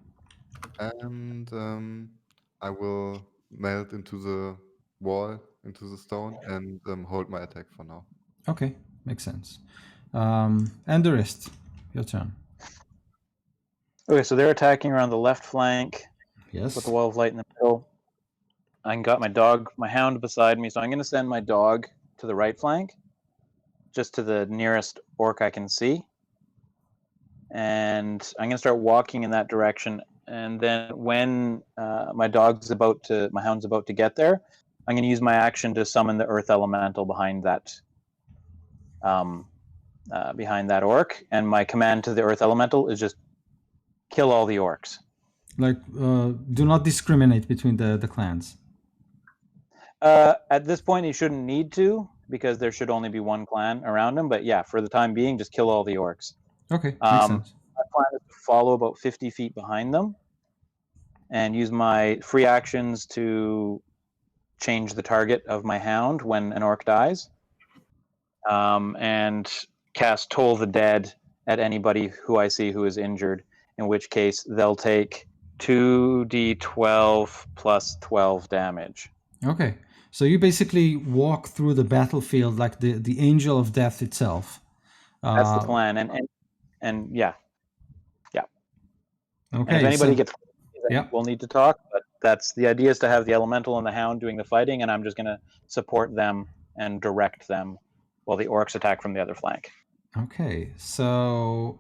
and I will melt into the wall, into the stone, and hold my attack for now. Okay, makes sense. Anderist, your turn. Okay, so they're attacking around the left flank. Yes. with the wall of light in the middle. I got my hound beside me, so I'm going to send my dog to the right flank, just to the nearest orc I can see. And I'm going to start walking in that direction. And then when my hound's about to get there, I'm going to use my action to summon the earth elemental behind that orc. And my command to the earth elemental is just kill all the orcs. Like, do not discriminate between the clans. At this point, he shouldn't need to, because there should only be one clan around him. But yeah, for the time being, just kill all the orcs. Okay, makes sense. My plan is to follow about 50 feet behind them and use my free actions to change the target of my hound when an orc dies, and cast Toll the Dead at anybody who I see who is injured, in which case they'll take 2d12 plus 12 damage. Okay, so you basically walk through the battlefield like the angel of death itself. That's the plan, and yeah. Okay, and if anybody so, gets, yeah. we'll need to talk. But that's the idea, is to have the elemental and the hound doing the fighting, and I'm just going to support them and direct them while the orcs attack from the other flank. Okay, so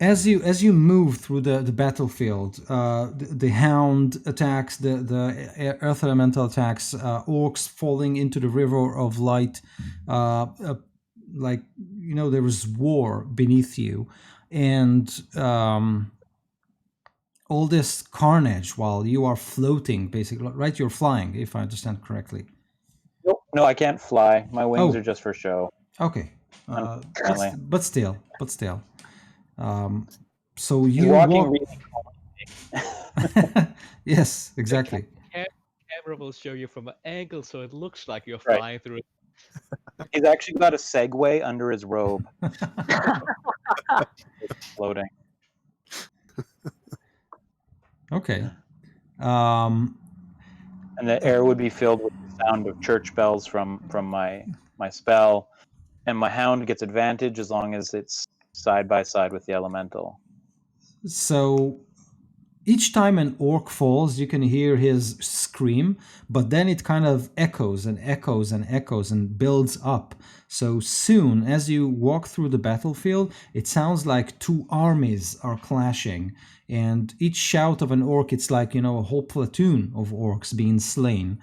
as you move through the battlefield, the hound attacks, the earth elemental attacks, orcs falling into the river of light, like, you know, there is war beneath you, and all this carnage while you are floating, basically, right? You're flying, if I understand correctly. No, I can't fly. My wings Oh. are just for show. Okay, Unfortunately. but still. So you walking walk. Yes, exactly. Camera will show you from an angle, so it looks like you're Right. flying through it. He's actually got a Segway under his robe, floating. Okay. And the air would be filled with the sound of church bells from my spell, and my hound gets advantage as long as it's side by side with the elemental. So each time an orc falls, you can hear his scream, but then it kind of echoes and echoes and echoes and builds up. So soon, as you walk through the battlefield, it sounds like two armies are clashing, and each shout of an orc, it's like, you know, a whole platoon of orcs being slain.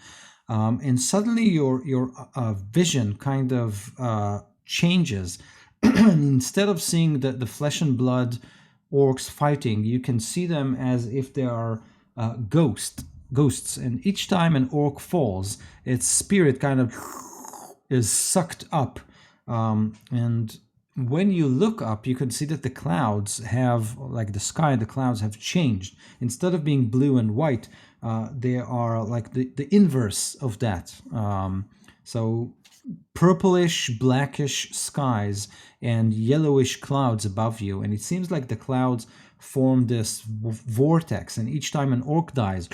And suddenly your vision kind of changes. And instead of seeing the flesh and blood orcs fighting, you can see them as if they are ghosts. And each time an orc falls, its spirit kind of is sucked up. And when you look up, you can see that the clouds have, like the sky and the clouds have changed. Instead of being blue and white, they are like the inverse of that. So purplish, blackish skies and yellowish clouds above you. And it seems like the clouds form this vortex. And each time an orc dies,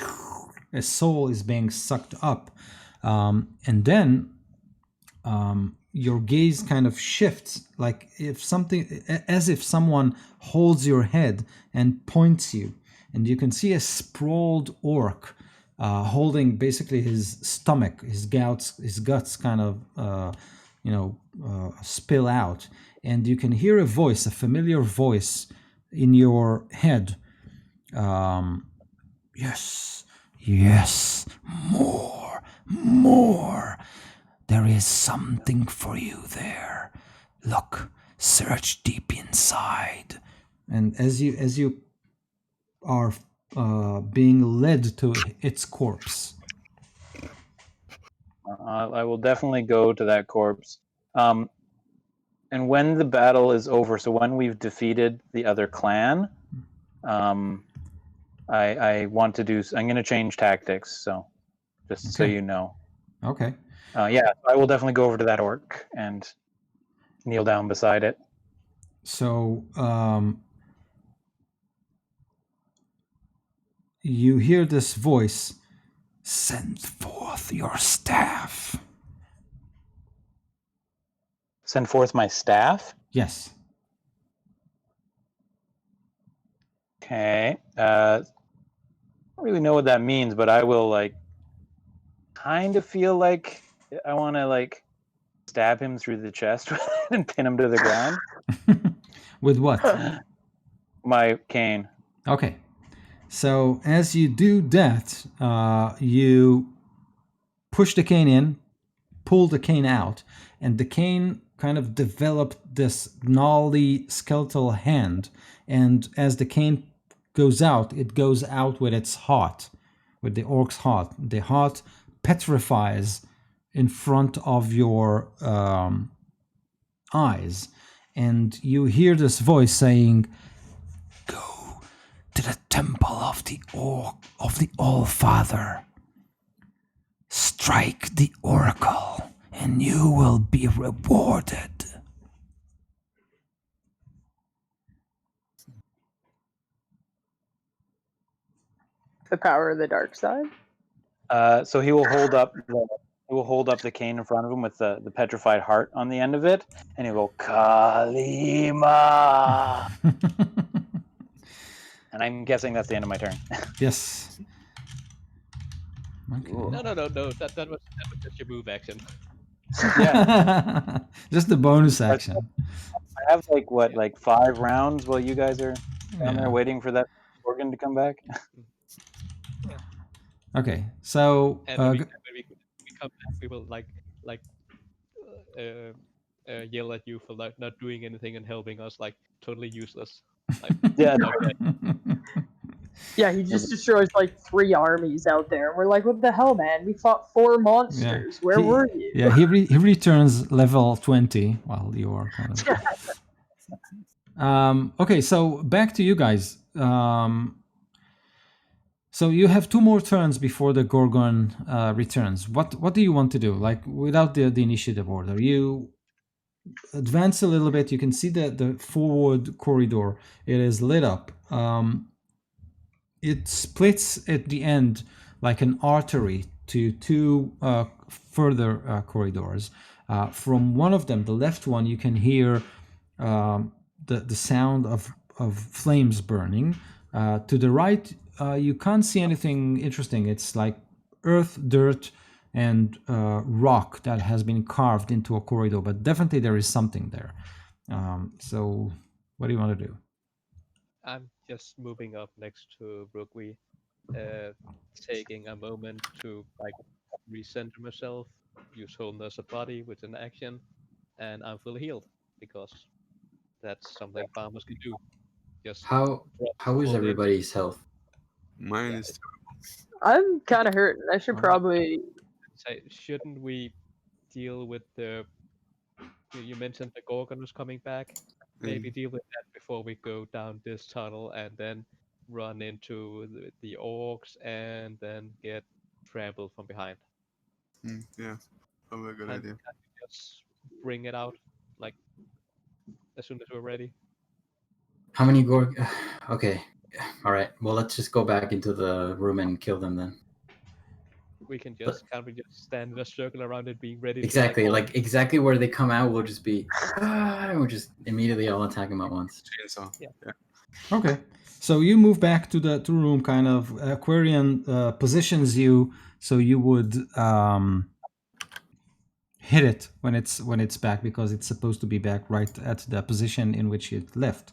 a soul is being sucked up. And then your gaze kind of shifts, like as if someone holds your head and points you. And you can see a sprawled orc holding basically his stomach, his guts kind of, spill out. And you can hear a voice, a familiar voice in your head. Yes, more. There is something for you there. Look, search deep inside. And as you are being led to its corpse. I will definitely go to that corpse. And when the battle is over, so when we've defeated the other clan, I want to do. I'm going to change tactics. So, just so Okay. you know. Okay. I will definitely go over to that orc and kneel down beside it. So you hear this voice, send forth your staff. Send forth my staff. Yes. Okay. I don't really know what that means, but I will like kind of feel like I want to like stab him through the chest and pin him to the ground. With what? My cane. Okay. So as you do that, you push the cane in, pull the cane out, and the cane kind of developed this gnarly skeletal hand. And as the cane goes out, it goes out with its heart, with the orc's heart. The heart petrifies in front of your eyes, and you hear this voice saying, "Go to the temple of the All-Father. Strike the oracle, and you will be rewarded." The power of the dark side. So he will hold up the cane in front of him with the petrified heart on the end of it, and he will Kalima. And I'm guessing that's the end of my turn. Yes. Okay. No. That was just your move action. Yeah. Just the bonus action. I have like 5 rounds while you guys are down there waiting for that organ to come back. Okay, so And when we come back, we will yell at you for like not doing anything and helping us, like totally useless. Like, Yeah. Yeah, he just destroys like 3 armies out there. And we're like, what the hell, man? We fought 4 monsters. Where were you? Yeah, he returns level 20 while you are kind of... okay, so back to you guys. So you have 2 more turns before the Gorgon returns. What do you want to do? Like without the initiative order, you advance a little bit. You can see the forward corridor. It is lit up. It splits at the end like an artery to 2 further corridors. From one of them, the left one, you can hear the sound of flames burning. To the right, you can't see anything interesting. It's like earth, dirt, and rock that has been carved into a corridor, but definitely there is something there. So what do you want to do? I'm just moving up next to Rugby, taking a moment to like recenter myself, use wholeness of body with an action, and I'm fully healed because that's something farmers can do. Just How is everybody's health? Mine is I'm kind of hurting. I should probably... say, shouldn't we deal with the? You mentioned the Gorgon was coming back. Maybe deal with that before we go down this tunnel and then run into the orcs and then get trampled from behind. yeah, probably a good And idea. just bring it out like as soon as we're ready. How many Gorg? Okay, all right. Well, let's just go back into the room and kill them then. We can just can't we just stand in a circle around it, being ready? Exactly, to like exactly where they come out, we'll just be, and we'll just immediately all attack them at once. Chainsaw. Yeah. Okay, so you move back to the room. Kind of Aquarian positions you so you would hit it when it's back, because it's supposed to be back right at the position in which it left.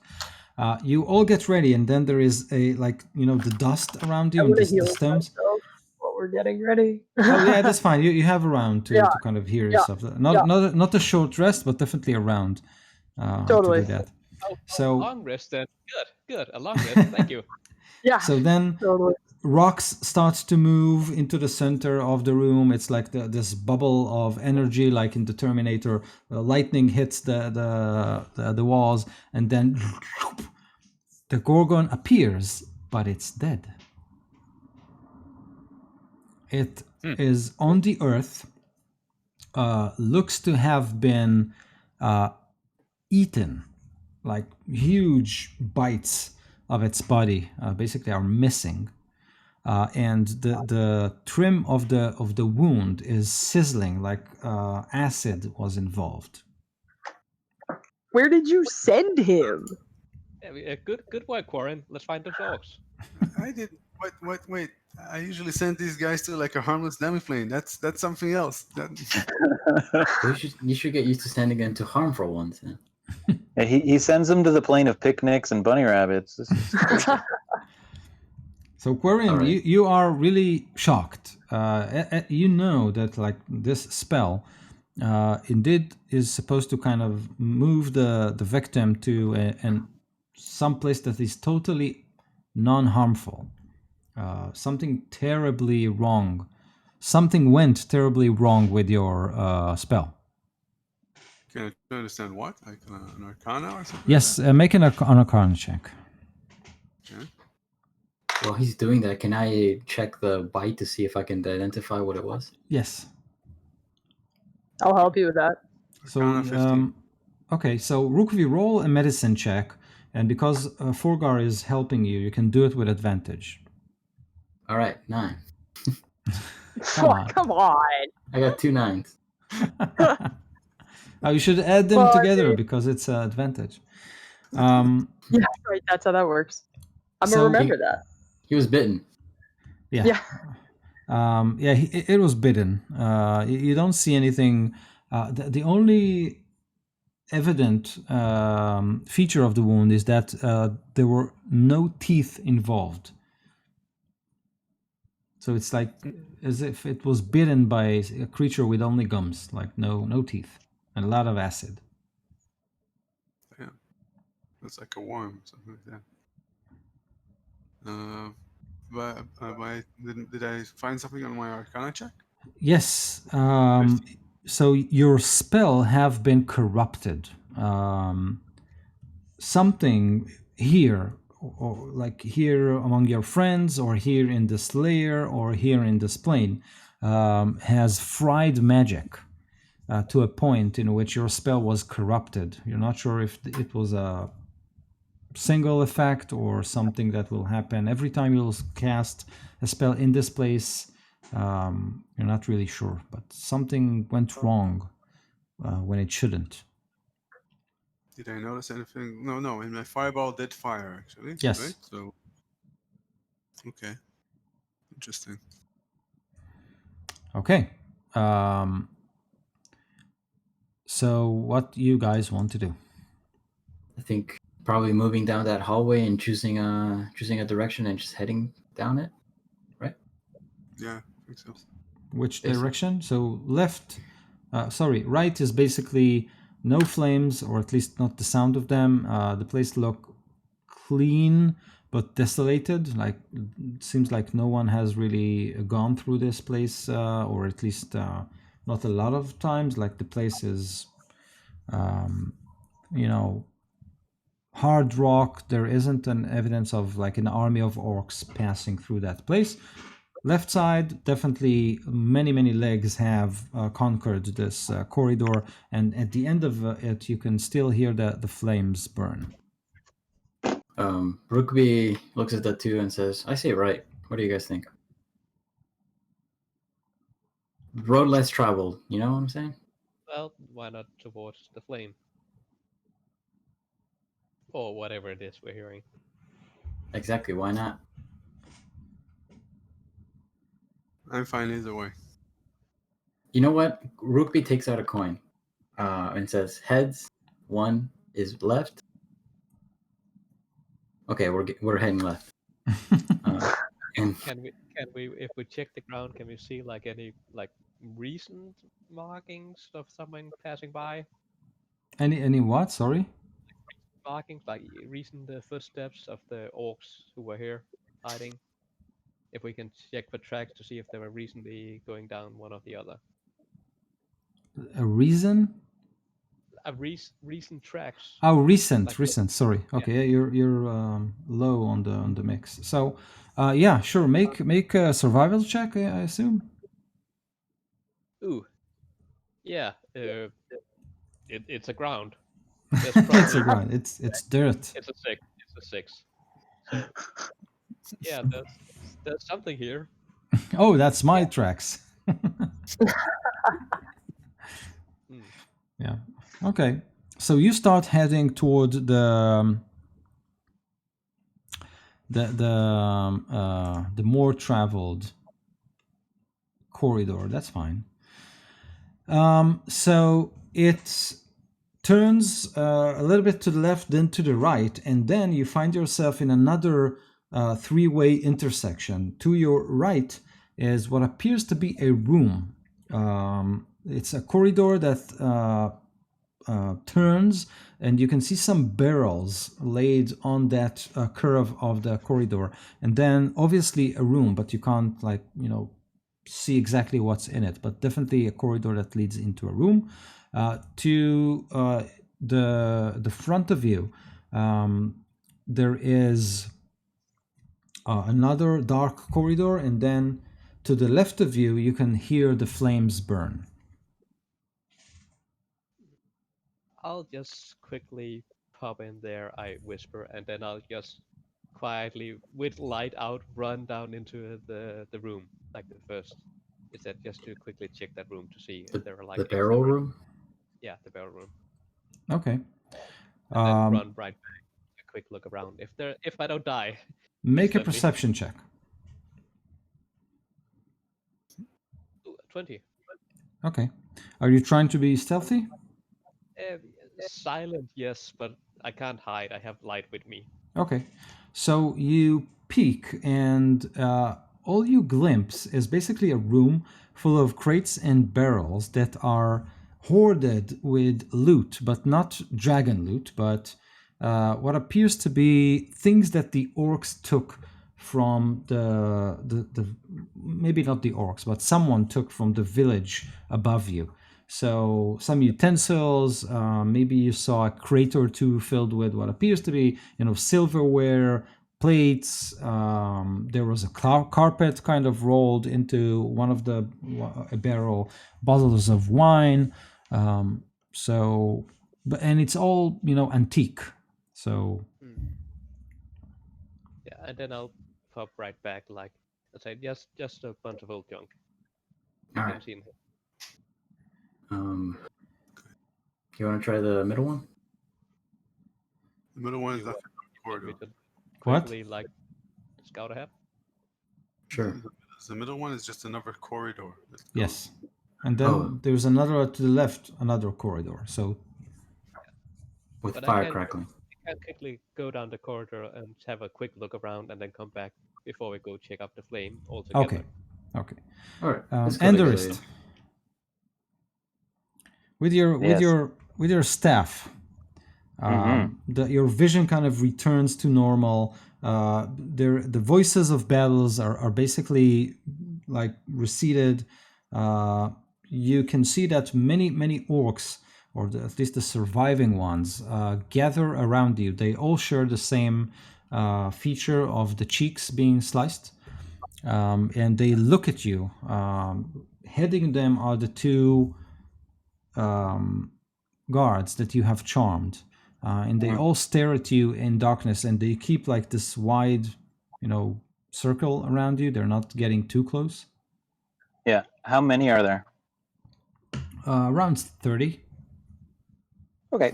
You all get ready, and then there is the dust around you I'm and gonna the heal stones. myself while we're getting ready. Oh yeah, that's fine. You have a round to kind of heal Yeah. yourself. Not a short rest, but definitely a round Totally. to do that. Oh, So- long rest then. Good. A long rest. Thank you. Yeah, So then totally. rocks starts to move into the center of the room. It's like this bubble of energy, like in the Terminator. Lightning hits the walls, and then the Gorgon appears, but it's dead. It is on the earth. Looks to have been eaten, like huge bites of its body basically are missing. And the trim of the wound is sizzling, like acid was involved. Where did you send him? Yeah, good work, Quarren. Let's find those orcs. I did. Wait. I usually send these guys to like a harmless demiplane. That's something else. Well, you should get used to standing into harmful ones. Then. Yeah, he sends them to the plane of picnics and bunny rabbits. This is crazy. So Quarian, Alright. you are really shocked. You know that like this spell indeed is supposed to kind of move the victim to some place that is totally non-harmful. Something terribly wrong. Something went terribly wrong with your spell. Can I understand what? Like an arcana or something? Yes, make an arcana check. Okay. While he's doing that, can I check the bite to see if I can identify what it was? Yes. I'll help you with that. So, Arcana 15. okay, so Rukvi, roll a medicine check, and because Forgar is helping you, you can do it with advantage. All right, 9. Come on. Come on. I got 2 9s. Oh, you should add them Well, together because it's an advantage. Yeah, right. That's how that works. I'm gonna So- remember that. He was bitten. Yeah. Yeah. It was bitten. You don't see anything. The only evident feature of the wound is that there were no teeth involved. So it's like as if it was bitten by a creature with only gums, like no teeth and a lot of acid. It's like a worm, something like that. Did I find something on my arcana check? Yes. So your spell have been corrupted. Something here, or like here among your friends, or here in this layer, or here in this plane, has fried magic to a point in which your spell was corrupted. You're not sure if it was a single effect or something that will happen every time you'll cast a spell in this place. You're not really sure, but something went wrong when it shouldn't. Did I notice anything? No. And my fireball did fire, actually. Yes. Right? So, okay. Interesting. Okay. So what you guys want to do? I think probably moving down that hallway and choosing a direction and just heading down it. Yeah, I think so. Which Basically. direction? So right is basically no flames, or at least not the sound of them. The place look clean but desolated. Like it seems like no one has really gone through this place, or at least not a lot of times. Like the place is, hard rock. There isn't an evidence of like an army of orcs passing through that place. Left side, definitely many legs have conquered this corridor, and at the end of it, you can still hear the flames burn. Rugby looks at that too and says, I say right. What do you guys think? Road less traveled, you know what I'm saying? Well, why not towards the flame? Or whatever it is we're hearing. Exactly, why not? I'm fine either way. You know what? Rugby takes out a coin and says, heads, 1 is left. Okay, we're heading left. And Can we if we check the ground, can we see like any like recent markings of someone passing by? Any what? Sorry. Markings like recent footsteps of the orcs who were here hiding. If we can check for tracks to see if they were recently going down one or the other. A reason? Recent tracks. Oh, recent. Like Sorry. Okay, you're low on the mix. So, yeah, sure. Make a survival check. I assume. Ooh. Yeah. It's a ground. It's a ground. It's dirt. It's a 6. It's a 6. So, yeah, there's something here. Oh, that's my tracks. Yeah. Okay. So you start heading toward the the more traveled corridor. That's fine. So it turns a little bit to the left, then to the right, and then you find yourself in another three-way intersection. To your right is what appears to be a room. It's a corridor that turns, and you can see some barrels laid on that curve of the corridor, and then obviously a room, but you can't see exactly what's in it, but definitely a corridor that leads into a room. To the front of you, there is another dark corridor, and then to the left of you, you can hear the flames burn. I'll just quickly pop in there, I whisper, and then I'll just quietly, with light out, run down into the room, like the first. Is that just to quickly check that room to see if there are like The barrel room? Yeah, the barrel room. Okay. And then run right back, a quick look around. If I don't die. Make a instantly. perception check. Ooh, 20. Okay. Are you trying to be stealthy? Silent, yes, but I can't hide. I have light with me. Okay. So you peek, and all you glimpse is basically a room full of crates and barrels that are hoarded with loot, but not dragon loot, but what appears to be things that the orcs took from the maybe not the orcs, but someone took from the village above you. So some utensils, maybe you saw a crate or two filled with what appears to be, silverware, plates. There was a carpet kind of rolled into one of a barrel, bottles of wine. And it's all antique. So yeah, and then I'll pop right back, like I say, just a bunch of old junk. All right. You want to try the middle one? The middle one is the corridor. What? Quickly, like scout ahead. Sure. The middle one is just another corridor. Yes. And then there's another to the left, another corridor. So with But fire crackling. I can quickly go down the corridor and have a quick look around, and then come back before we go check up the flame altogether. Okay. All right. Enderist. With your staff, your vision kind of returns to normal. The voices of battles are basically like receded. You can see that many orcs, or at least the surviving ones, gather around you. They all share the same feature of the cheeks being sliced, and they look at you. Heading them are the two guards that you have charmed, and they all stare at you in darkness, and they keep like this wide circle around you. They're not getting too close. Yeah. How many are there? Around 30. Okay.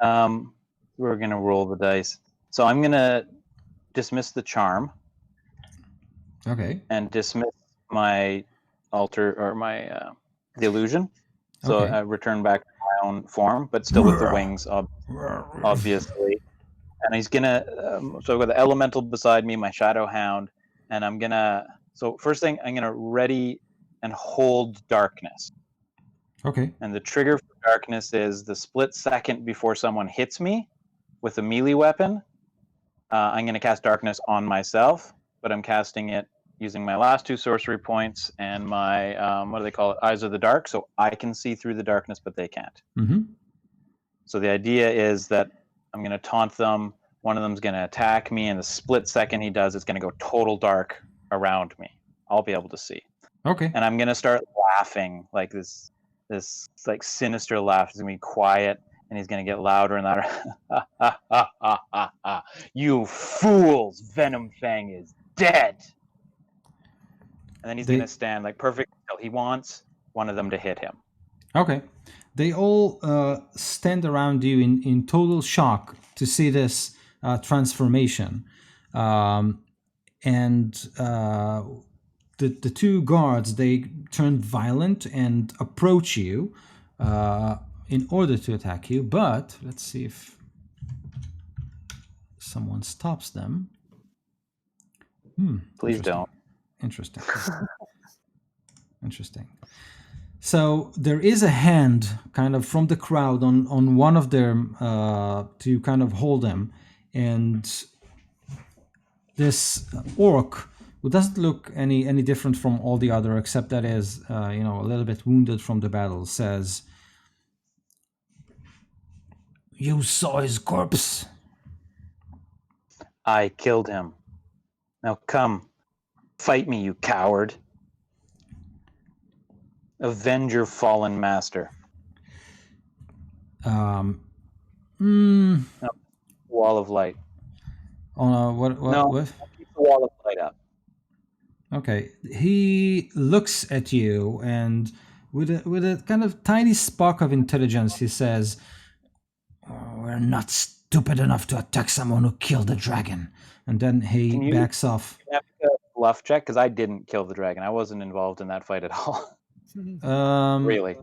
We're gonna roll the dice. So I'm gonna dismiss the charm. Okay. And dismiss my alter or my the illusion. So Okay. I return back to my own form, but still with the wings, obviously. And he's gonna. So I've got the elemental beside me, my shadow hound, and I'm gonna. So first thing, I'm gonna ready and hold darkness. Okay. And the trigger for darkness is the split second before someone hits me with a melee weapon. I'm gonna cast darkness on myself, but I'm casting it using my last 2 sorcery points and my what do they call it? Eyes of the Dark, so I can see through the darkness, but they can't. Mm-hmm. So the idea is that I'm going to taunt them. One of them's going to attack me, and the split second he does, it's going to go total dark around me. I'll be able to see, Okay. and I'm going to start laughing like this like sinister laugh. It's going to be quiet, and he's going to get louder and louder. You fools! Venom Fang is dead. And then he's going to stand like perfect until he wants one of them to hit him. Okay. They all stand around you in total shock to see this transformation. and the two guards, they turn violent and approach you in order to attack you. But let's see if someone stops them. Please Interesting. don't. Interesting. Interesting. So there is a hand kind of from the crowd on one of them to kind of hold them. And this orc, who doesn't look any different from all the other, except that is, a little bit wounded from the battle, says, "You saw his corpse." I killed him. Now come, fight me, you coward. Avenge your fallen master. Wall Wall of light. what? No. What? Keep the wall of light up. Okay, he looks at you, and with a kind of tiny spark of intelligence, he says, "We're not stupid enough to attack someone who killed the dragon." And then he Can you- backs off. Can I have a bluff check? Because I didn't kill the dragon. I wasn't involved in that fight at all. Really.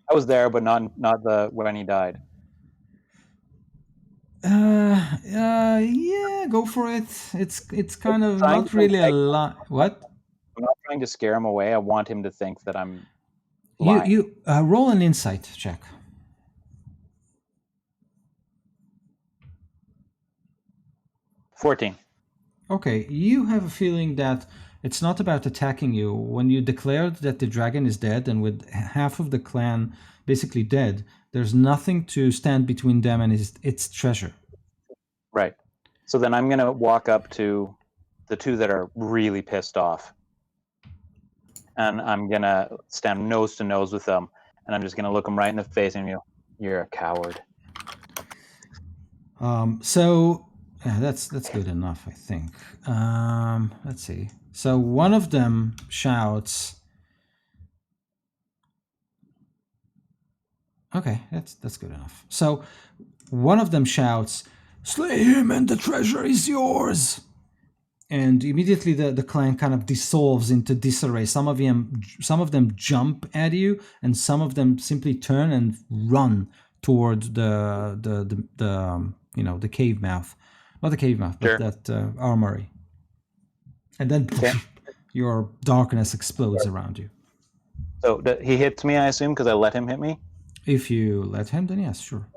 I was there, but not when he died. Yeah, go for it. It's kind of trying not to really a like- lot. What? I'm not trying to scare him away. I want him to think that I'm You lying. roll an insight check. $14. Okay, you have a feeling that it's not about attacking you. When you declared that the dragon is dead, and with half of the clan basically dead, there's nothing to stand between them and its treasure. Right. So then I'm going to walk up to the two that are really pissed off. And I'm going to stand nose to nose with them. And I'm just going to look them right in the face and go, "You're a coward." So yeah, that's good enough, I think. Let's see. So one of them shouts. Okay, that's good enough. So one of them shouts, "Slay him and the treasure is yours." And immediately the clan kind of dissolves into disarray. Some of them jump at you, and some of them simply turn and run toward the cave mouth. Not the cave mouth, Sure. but that armory. And then Okay. your darkness explodes around you. So he hits me, I assume, because I let him hit me? If you let him, then yes, sure.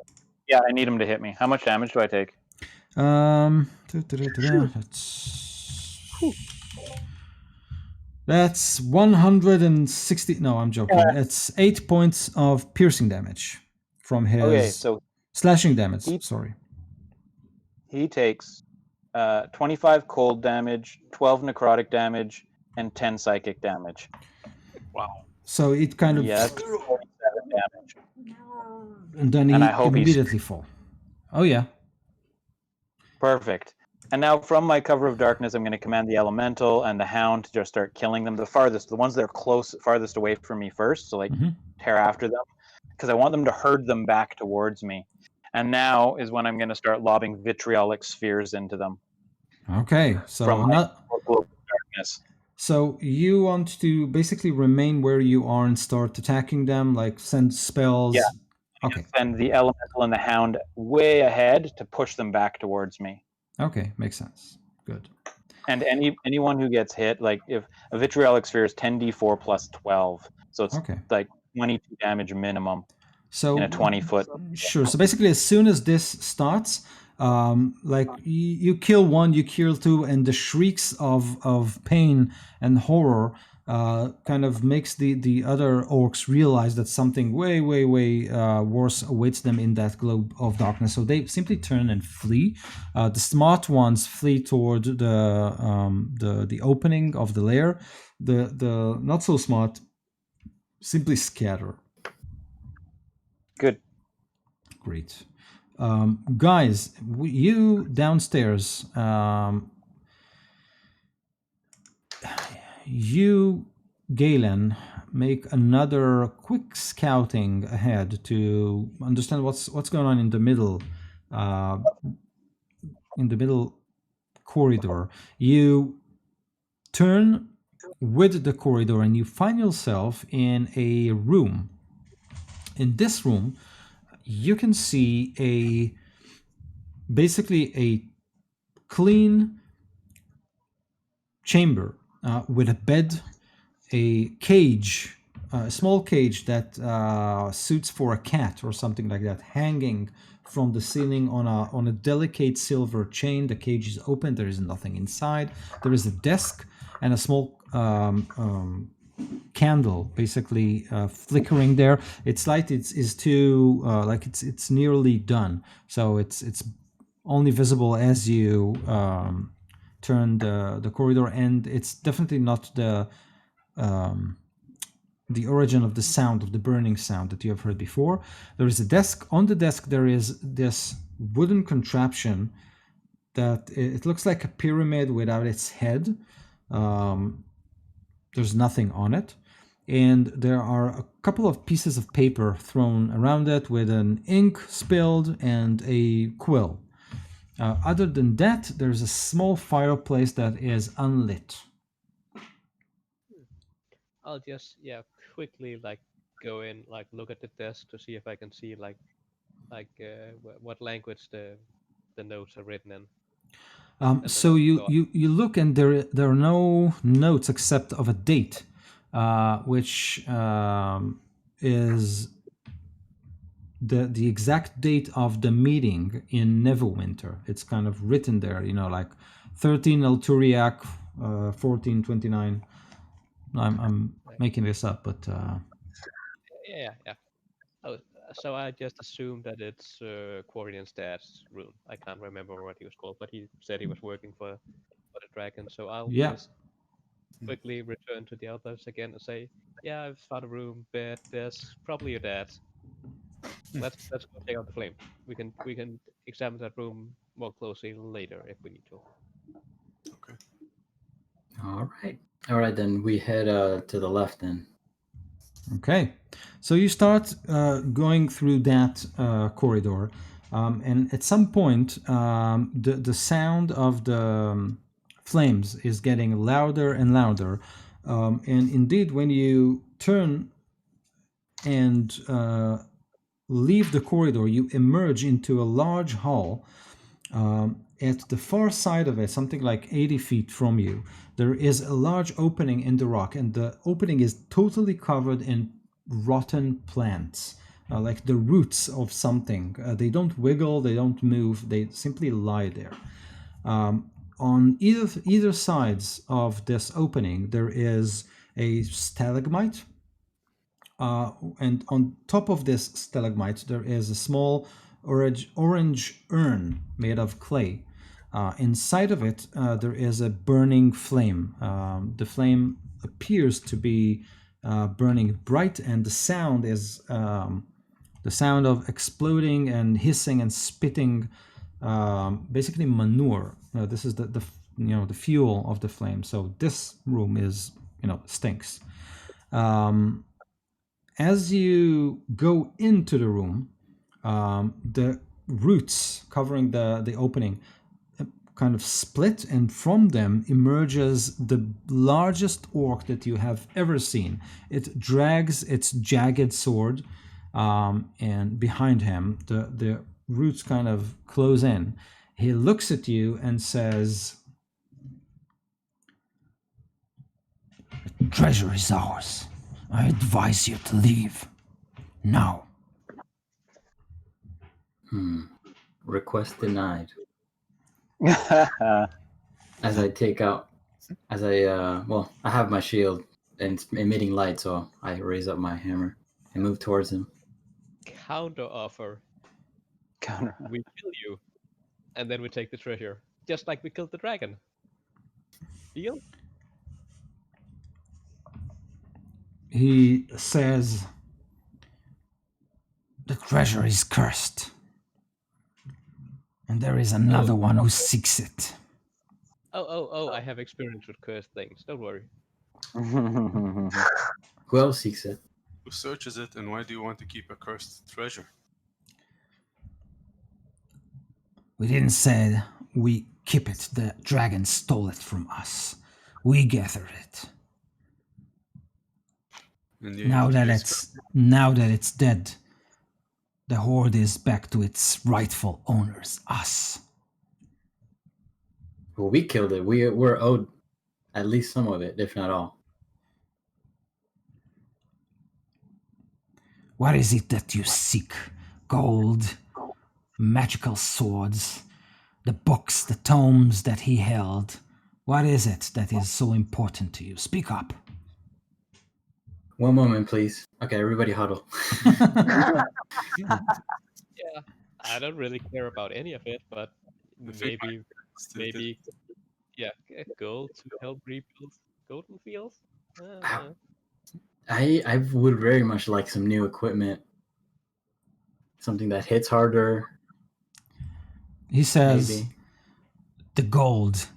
Yeah, I need him to hit me. How much damage do I take? That's 160. No, I'm joking. It's 8 points of piercing damage from his Okay, so slashing damage. He- Sorry. he takes 25 cold damage, 12 necrotic damage, and 10 psychic damage. Wow. So it kind of, Yeah, that's 47 damage. and then And he I hope can he's- immediately fall. Oh yeah. Perfect. And now from my cover of darkness, I'm going to command the elemental and the hound to just start killing them. The ones that are farthest away from me first. So Mhm. tear after them, because I want them to herd them back towards me. And now is when I'm going to start lobbing vitriolic spheres into them. Okay. So From my- not. Darkness. So you want to basically remain where you are and start attacking them, like send spells. Yeah. Okay. Send the elemental and the hound way ahead to push them back towards me. Okay. Makes sense. Good. And anyone who gets hit, like if a vitriolic sphere is 10d4 plus 12, so it's Okay. like 22 damage minimum So in a 20-foot. Sure. So basically, as soon as this starts, like you kill one, you kill two, and the shrieks of pain and horror kind of makes the other orcs realize that something way worse awaits them in that globe of darkness. So they simply turn and flee. The smart ones flee toward the opening of the lair. The not so smart simply scatter. Good. Great. Guys, you downstairs, you, Galen, make another quick scouting ahead to understand what's going on in the middle corridor. You turn with the corridor and you find yourself in a room. In this room, you can see basically a clean chamber with a bed, a cage, a small cage that suits for a cat or something like that, hanging from the ceiling on a delicate silver chain. The cage is open. There is nothing inside. There is a desk and a small candle, basically flickering there. Its light is too it's nearly done, so it's only visible as you turn the corridor, and it's definitely not the origin of the sound, of the burning sound that you have heard before. There is a desk. On the desk there is this wooden contraption that it looks like a pyramid without its head. There's nothing on it, and there are a couple of pieces of paper thrown around it with an ink spilled and a quill. Other than that, there's a small fireplace that is unlit. I'll just quickly go in, look at the desk to see if I can see what language the notes are written in. So you look, and there are no notes except of a date, which is the exact date of the meeting in Neverwinter. It's kind of written there, 13 Elturiac, 1429. I'm making this up, but yeah. Oh, so I just assumed that it's Quarian's dad's room. I can't remember what he was called, but he said he was working for the dragon. So I'll just quickly return to the others again and say, "Yeah, I've found a room, bed. There's probably your dad. Let's go check out the flame. We can examine that room more closely later if we need to." Okay. All right. Then we head to the left. Then. Okay, so you start going through that corridor, and at some point, the sound of the flames is getting louder and louder, and indeed, when you turn and leave the corridor, you emerge into a large hall. At the far side of it, something like 80 feet from you, there is a large opening in the rock, and the opening is totally covered in rotten plants, like the roots of something. They don't wiggle, they don't move, they simply lie there. On either sides of this opening, there is a stalagmite, and on top of this stalagmite, there is a small orange urn made of clay. Inside of it, there is a burning flame. The flame appears to be burning bright, and the sound is the sound of exploding and hissing and spitting, basically manure. This is the fuel of the flame. So this room is stinks. As you go into the room, the roots covering the opening kind of split, and from them emerges the largest orc that you have ever seen. It drags its jagged sword, and behind him the roots kind of close in. He looks at you and says, "The treasure is ours. I advise you to leave now." Request denied. Uh, As I take out, I have my shield and it's emitting light, so I raise up my hammer and move towards him. Counter offer. Counter. We kill you, and then we take the treasure, just like we killed the dragon. Deal? He says, "The treasure is cursed, and there is another one who seeks it." Oh, I have experience with cursed things. Don't worry. Who else seeks it? Who searches it, and why do you want to keep a cursed treasure? We didn't say we Keep it. The dragon stole it from us. We gather it. And Now that it's dead, the hoard is back to its rightful owners, us. Well, we killed it. We're owed at least some of it, if not all. What is it that you seek? Gold, magical swords, the books, the tomes that he held. What is it that is so important to you? Speak up. One moment, please. Okay, everybody huddle. Yeah, I don't really care about any of it, but I think maybe, yeah, gold to help rebuild Golden Fields. I would very much like some new equipment. Something that hits harder. He says, Maybe. the gold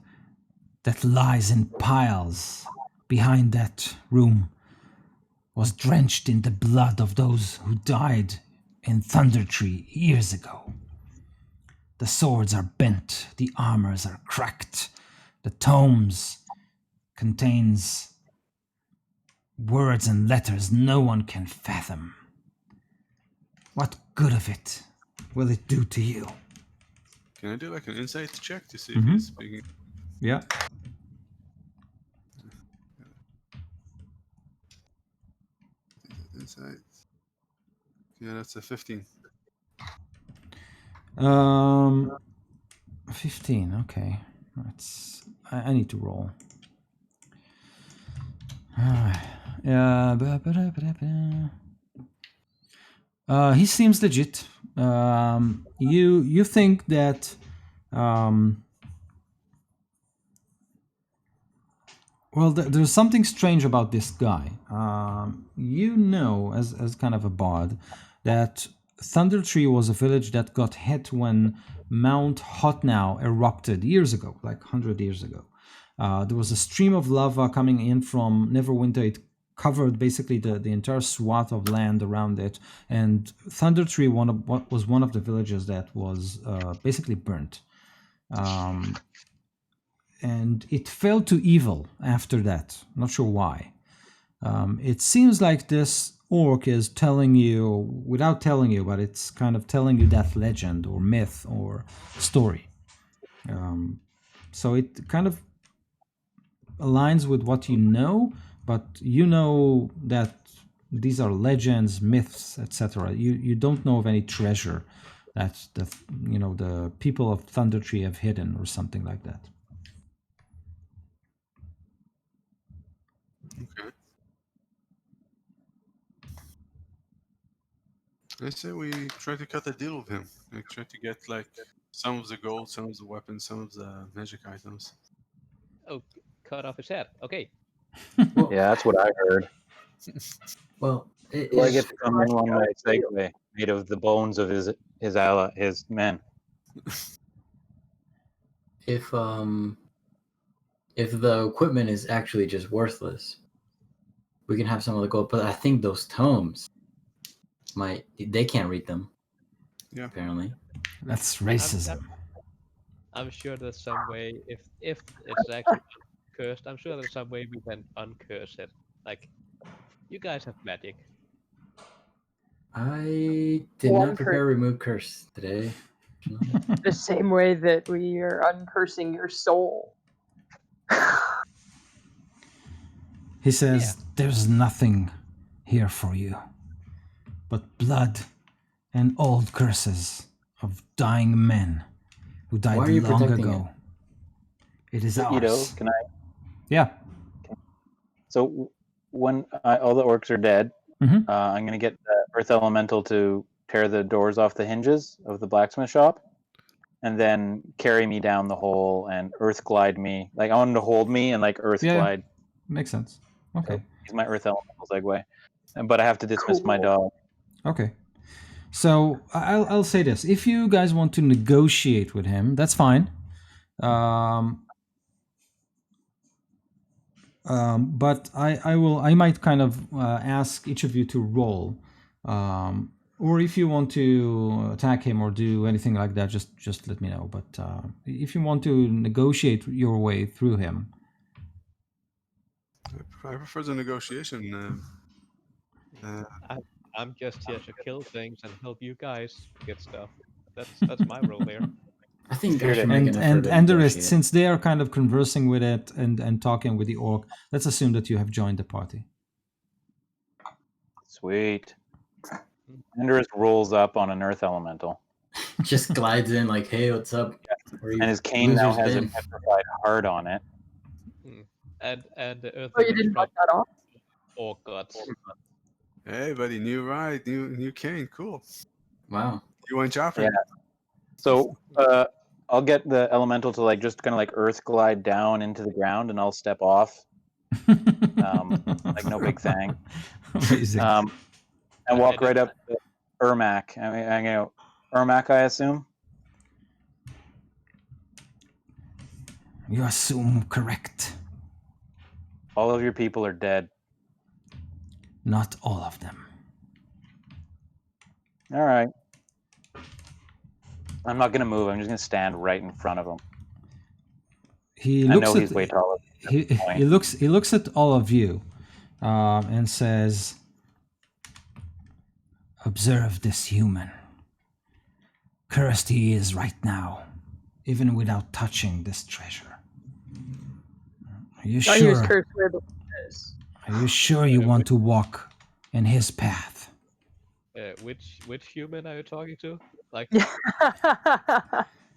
that lies in piles behind that room was drenched in the blood of those who died in Thunder Tree years ago. The swords are bent, the armors are cracked, the tomes contains words and letters no one can fathom. What good of it will it do to you? Can I do like an insight check to see Mhm. if he's speaking? Yeah. Insight. Yeah, that's a 15. 15, okay. I need to roll. He seems legit. You think that well, there's something strange about this guy. You know, as kind of a bard, that Thunder Tree was a village that got hit when Mount Hotnow erupted years ago, like 100 years ago. There was a stream of lava coming in from Neverwinter. It covered basically the entire swath of land around it, and Thunder Tree was one of the villages that was basically burnt. And it fell to evil after that. Not sure why. It seems like this orc is telling you, without telling you, but it's kind of telling you that legend or myth or story. So it kind of aligns with what you know, but you know that these are legends, myths, etc. You don't know of any treasure that the people of Thunder Tree have hidden or something like that. Okay. I say we try to cut a deal with him. We try to get like some of the gold, some of the weapons, some of the magic items. Oh, cut off his head. Okay. Well, Yeah, that's what I heard. Well, Do I get to come in one way segue made of the bones of his men? if the equipment is actually just worthless, we can have some of the gold. But I think those tomes they can't read them. Yeah. Apparently. That's racism. I'm sure there's some way, if it's actually cursed, I'm sure there's some way we can uncurse it. Like, you guys have magic. I did One not prepare remove curse today. The same way that we are uncursing your soul. He says, there's nothing here for you but blood and old curses of dying men who died Why are you long protecting ago. It is ours. Ito, can I? Yeah. So when all the orcs are dead, Mhm. I'm gonna get the Earth Elemental to tear the doors off the hinges of the blacksmith shop, and then carry me down the hole and Earth glide me. Like I want him to hold me and like Earth Yeah. glide. Makes sense. Okay. He's my Earth Elemental segue, but I have to dismiss my dog. Okay. So I'll say this: if you guys want to negotiate with him, that's fine. But I might kind of ask each of you to roll Or if you want to attack him or do anything like that, just let me know. But if you want to negotiate your way through him, I prefer the negotiation. I'm just here to kill things and help you guys get stuff. That's my role here. I think I Spirit should make an and effort to Enderist, negotiate. since they are kind of conversing with it and talking with the orc, let's assume that you have joined the party. Sweet. Enderist rolls up on an earth elemental, Just glides in like, hey, what's up? Where you and his cane now losers has a been? petrified heart on it. And the earth Oh, you elemental didn't drop knock that off? orc guts. Hey, buddy, new ride, new cane, cool. Wow. You went shopping. Yeah. So I'll get the elemental to like just kind of like earth glide down into the ground, and I'll step off. Like no big thing. Amazing. And walk right up to Ermac. I mean, Ermac, I assume. You assume correct. All of your people are dead. Not all of them. All right. I'm not gonna move. I'm just gonna stand right in front of him. He I looks know at he's way taller. he looks at all of you and says, "Observe this human. Cursed he is right now, even without touching this treasure. Are you I use sure? curse word before this. Are you sure you want to walk in his path?" Which human are you talking to? Like,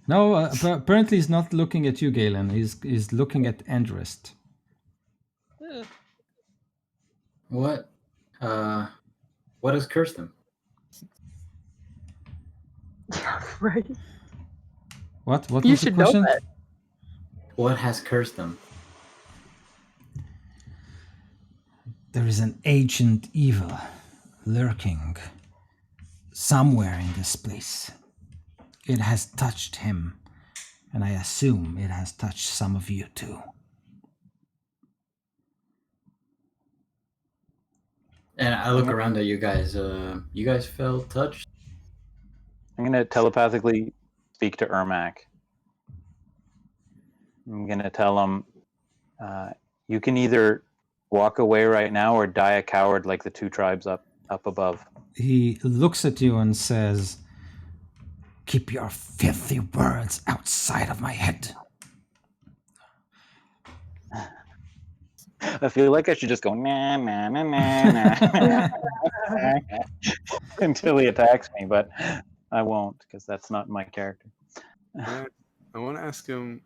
No, apparently he's not looking at you, Galen. He's looking at Andrist. eh, What? What has cursed them? Right. What You was the should know question? that. What has cursed them? There is an ancient evil lurking somewhere in this place. It has touched him, and I assume it has touched some of you too. And I look around at you guys. You guys felt touched? I'm gonna telepathically speak to Ermac. I'm gonna tell him, you can either walk away right now or die a coward like the two tribes up above. He looks at you and says, "Keep your filthy words outside of my head." I feel like I should just go nah nah nah nah nah until he attacks me, but I won't because that's not my character. I want to ask him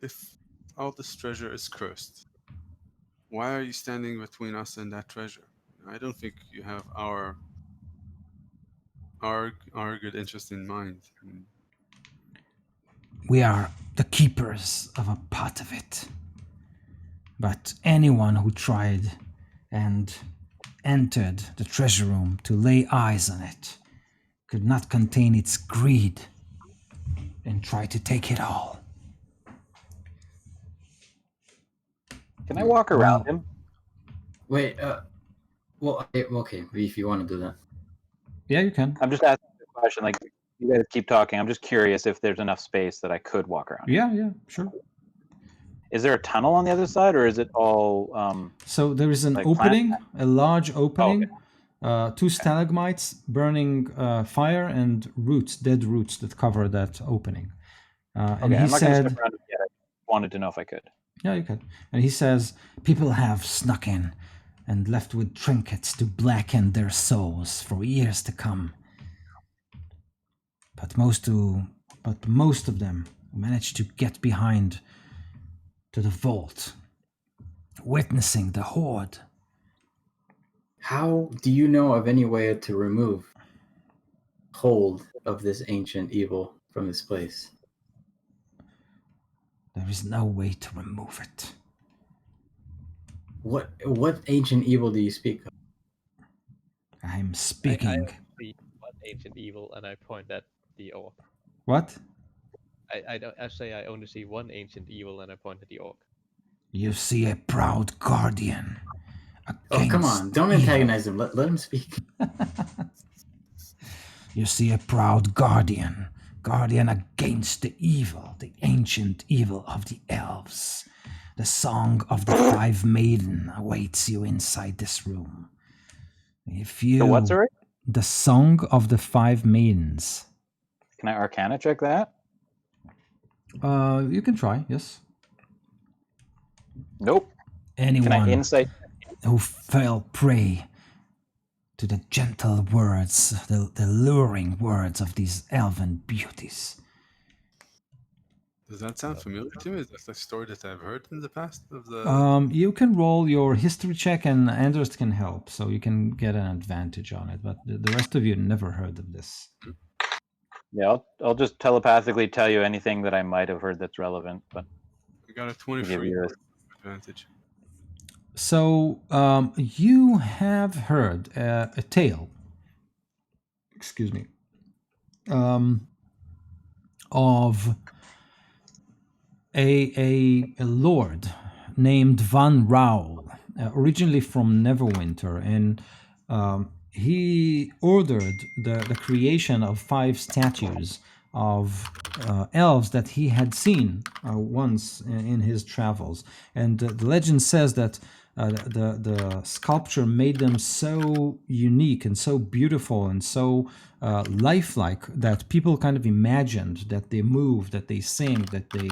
if all this treasure is cursed. Why are you standing between us and that treasure? I don't think you have our good interest in mind. We are the keepers of a part of it. But anyone who tried and entered the treasure room to lay eyes on it could not contain its greed and try to take it all. Can I walk around him? Wait. Well, okay. If you want to do that. Yeah, you can. I'm just asking the question. Like, you guys keep talking. I'm just curious if there's enough space that I could walk around. Yeah, sure. Is there a tunnel on the other side, or is it all? So there is an Like opening, plant? a large opening, two stalagmites burning fire and roots, dead roots that cover that opening. And Okay, he I'm not going to said, step around it yet. I wanted to know if I could. "Yeah, you can." And he says, "People have snuck in and left with trinkets to blacken their souls for years to come. But most of them managed to get behind to the vault, witnessing the horde." How do you know of any way to remove hold of this ancient evil from this place? There is no way to remove it. What ancient evil do you speak of? I'm I speaking. see one ancient evil, and I point at the orc. What? I say I only see one ancient evil, and I point at the orc. You see a proud guardian. Oh, come against on. Don't evil. antagonize him. Let him speak. You see a proud guardian against the evil, the ancient evil of the elves. The song of the five maiden awaits you inside this room. If you... The what, sorry? The song of the five maidens. Can I Arcana check that? You can try, yes. Nope. Can I Anyone insight? who fell prey to the gentle words, the luring words of these elven beauties. Does that sound familiar to me? Is that a story that I've heard in the past? Of the You can roll your history check, and Anders can help, so you can get an advantage on it. But the rest of you never heard of this. Yeah, I'll just telepathically tell you anything that I might have heard that's relevant. But I got a give 23 you advantage. So you have heard a tale. Excuse me. Of a lord named Van Raul, originally from Neverwinter, and he ordered the creation of 5 statues of elves that he had seen once in his travels. And the legend says that the sculpture made them so unique and so beautiful and so lifelike that people kind of imagined that they move, that they sing, that they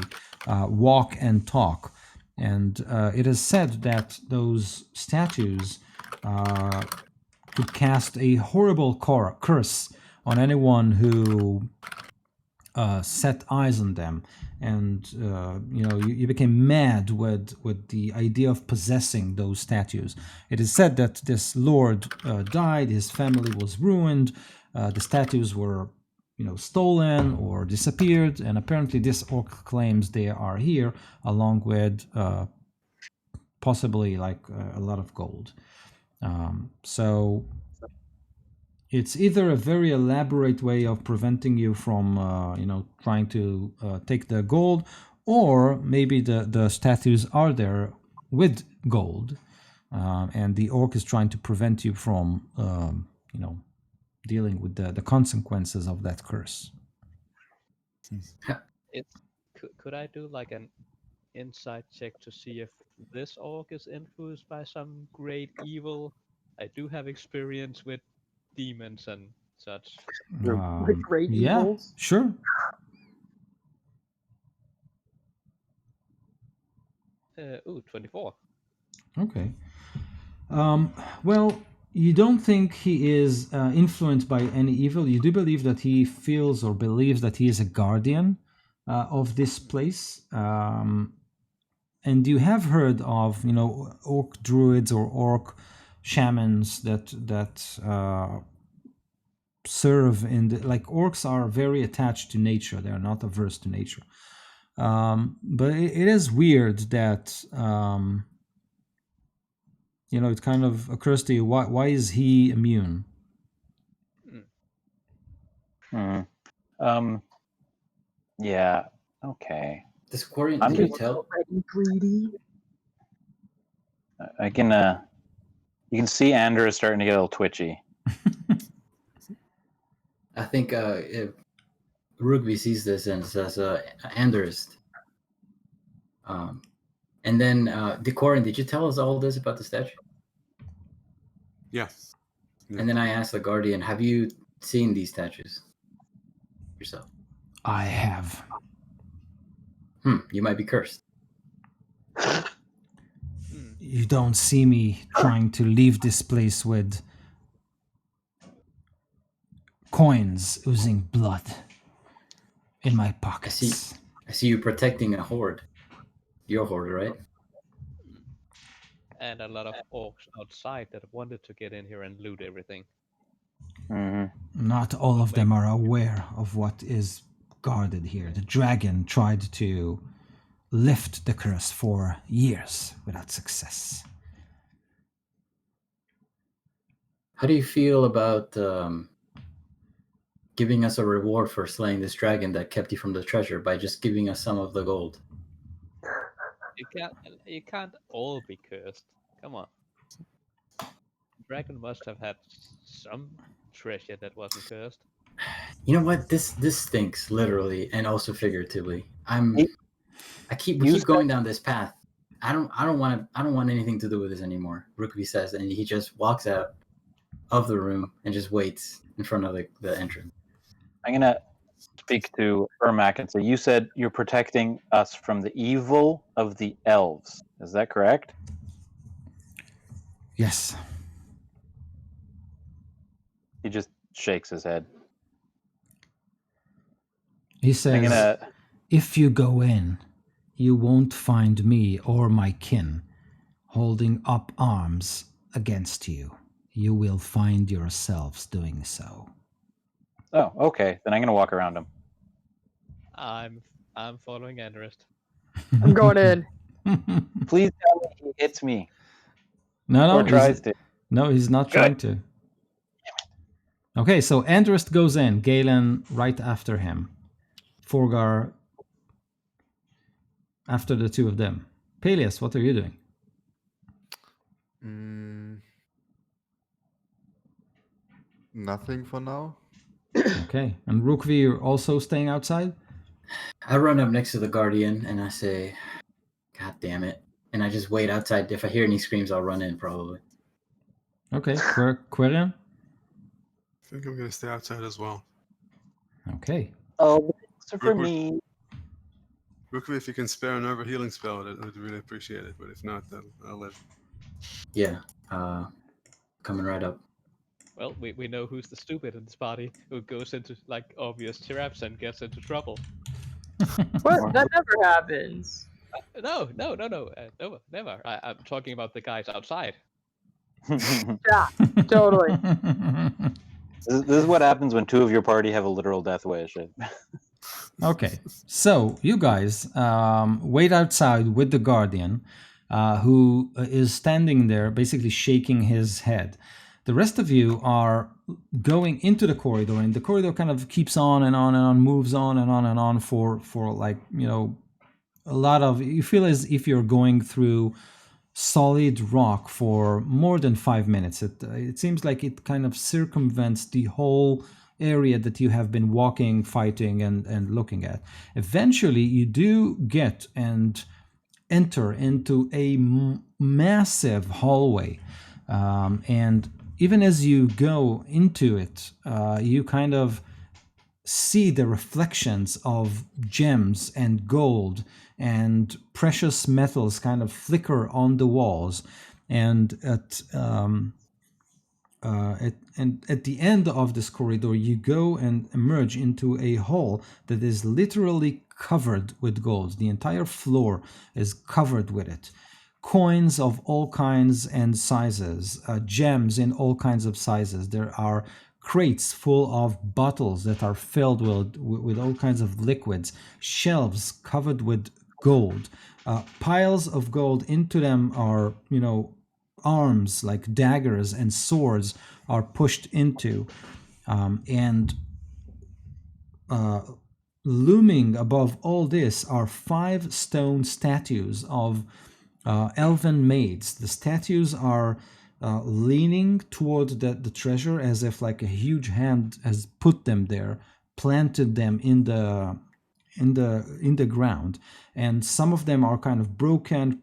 walk and talk. And it is said that those statues could cast a horrible curse on anyone who set eyes on them. And you became mad with the idea of possessing those statues. It is said that this lord died, his family was ruined, the statues were stolen or disappeared, and apparently this orc claims they are here, along with possibly like a lot of gold. So it's either a very elaborate way of preventing you from trying to take the gold, or maybe the statues are there with gold, and the orc is trying to prevent you from dealing with the consequences of that curse. Could I do like an insight check to see if this orc is influenced by some great evil? I do have experience with demons and such. The great Yeah, evils. sure. 24. Okay. Well, you don't think he is influenced by any evil. You do believe that he feels or believes that he is a guardian of this place. And you have heard of, orc druids or orc shamans that serve in the, like, orcs are very attached to nature. They are not averse to nature. But it is weird that it kind of occurs to you, why is he immune? Yeah. Okay. This Quarian, I'm did you just- tell? Greedy. I can. You can see Andrew is starting to get a little twitchy. I think if Rugby sees this and says, Anders. And then, Decorin, did you tell us all this about the statue? Yeah. And then I asked the Guardian, have you seen these statues yourself? I have. You might be cursed. You don't see me trying to leave this place with coins oozing blood in my pockets. I see you protecting a horde. Your horde, right? And a lot of orcs outside that wanted to get in here and loot everything. Not all of them are aware of what is guarded here. The dragon tried to lift the curse for years without success. How do you feel about giving us a reward for slaying this dragon that kept you from the treasure by just giving us some of the gold? You can't all be cursed. Come on. Dragon must have had some treasure that wasn't cursed. You know what? This stinks, literally and also figuratively. He- We you keep said- going down this path. I don't want anything to do with this anymore. Rookby says, and he just walks out of the room and just waits in front of the entrance. I'm gonna speak to Ermac and say, you said you're protecting us from the evil of the elves. Is that correct? Yes. He just shakes his head. He I'm says, gonna. if you go in, you won't find me or my kin holding up arms against you. You will find yourselves doing so. Oh, okay. Then I'm gonna walk around him. I'm following Andrist. I'm going in. Please tell me he hits me No, or tries to. No, he's not trying to. Okay, so Andrist goes in, Galen right after him. Forgar after the two of them. Peleus, what are you doing? Nothing for now. Okay, and Rookvi, you're also staying outside? I run up next to the guardian and I say, "God damn it!" And I just wait outside. If I hear any screams, I'll run in probably. Okay, Quirion? I think I'm gonna stay outside as well. Okay. Oh, so for Rook- me. Rookby, if you can spare an over healing spell, I'd really appreciate it. But if not, then I'll live. Yeah, coming right up. Well, we know who's the stupid in this party who goes into like obvious traps and gets into trouble. What? That never happens. No, never. I'm talking about the guys outside. Totally. This is what happens when two of your party have a literal death wish. Okay, so you guys wait outside with the guardian, who is standing there, basically shaking his head. The rest of you are going into the corridor, and the corridor kind of keeps on and on and on, moves on and on and on for like, you know, a lot of. You feel as if you're going through solid rock for more than 5 minutes. It seems like it kind of circumvents the whole area that you have been walking, fighting, and looking at. Eventually, you do get and enter into a massive hallway, and even as you go into it, you kind of see the reflections of gems and gold and precious metals kind of flicker on the walls, and at the end of this corridor, you go and emerge into a hall that is literally covered with gold. The entire floor is covered with it. Coins of all kinds and sizes, gems in all kinds of sizes. There are crates full of bottles that are filled with all kinds of liquids, shelves covered with gold, piles of gold. Into them are, you know, arms like daggers and swords are pushed into, and looming above all this are 5 stone statues of elven maids. The statues are leaning toward the treasure as if like a huge hand has put them there, planted them in the ground, and some of them are kind of broken,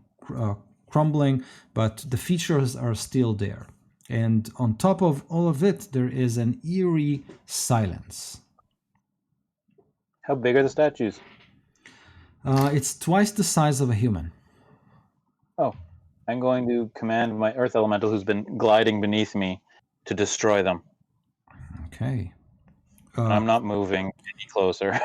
crumbling, but the features are still there. And on top of all of it, there is an eerie silence. How big are the statues? It's twice the size of a human. Oh, I'm going to command my earth elemental who's been gliding beneath me to destroy them. Okay. I'm not moving any closer.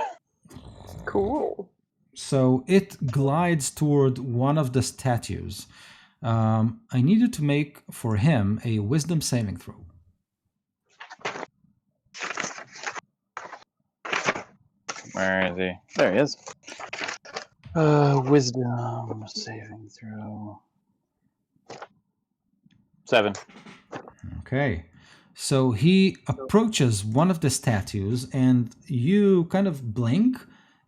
Cool. So it glides toward one of the statues. I need you to make for him a wisdom saving throw. Where is he? There he is. Wisdom saving throw. 7. Okay. So he approaches one of the statues, and you kind of blink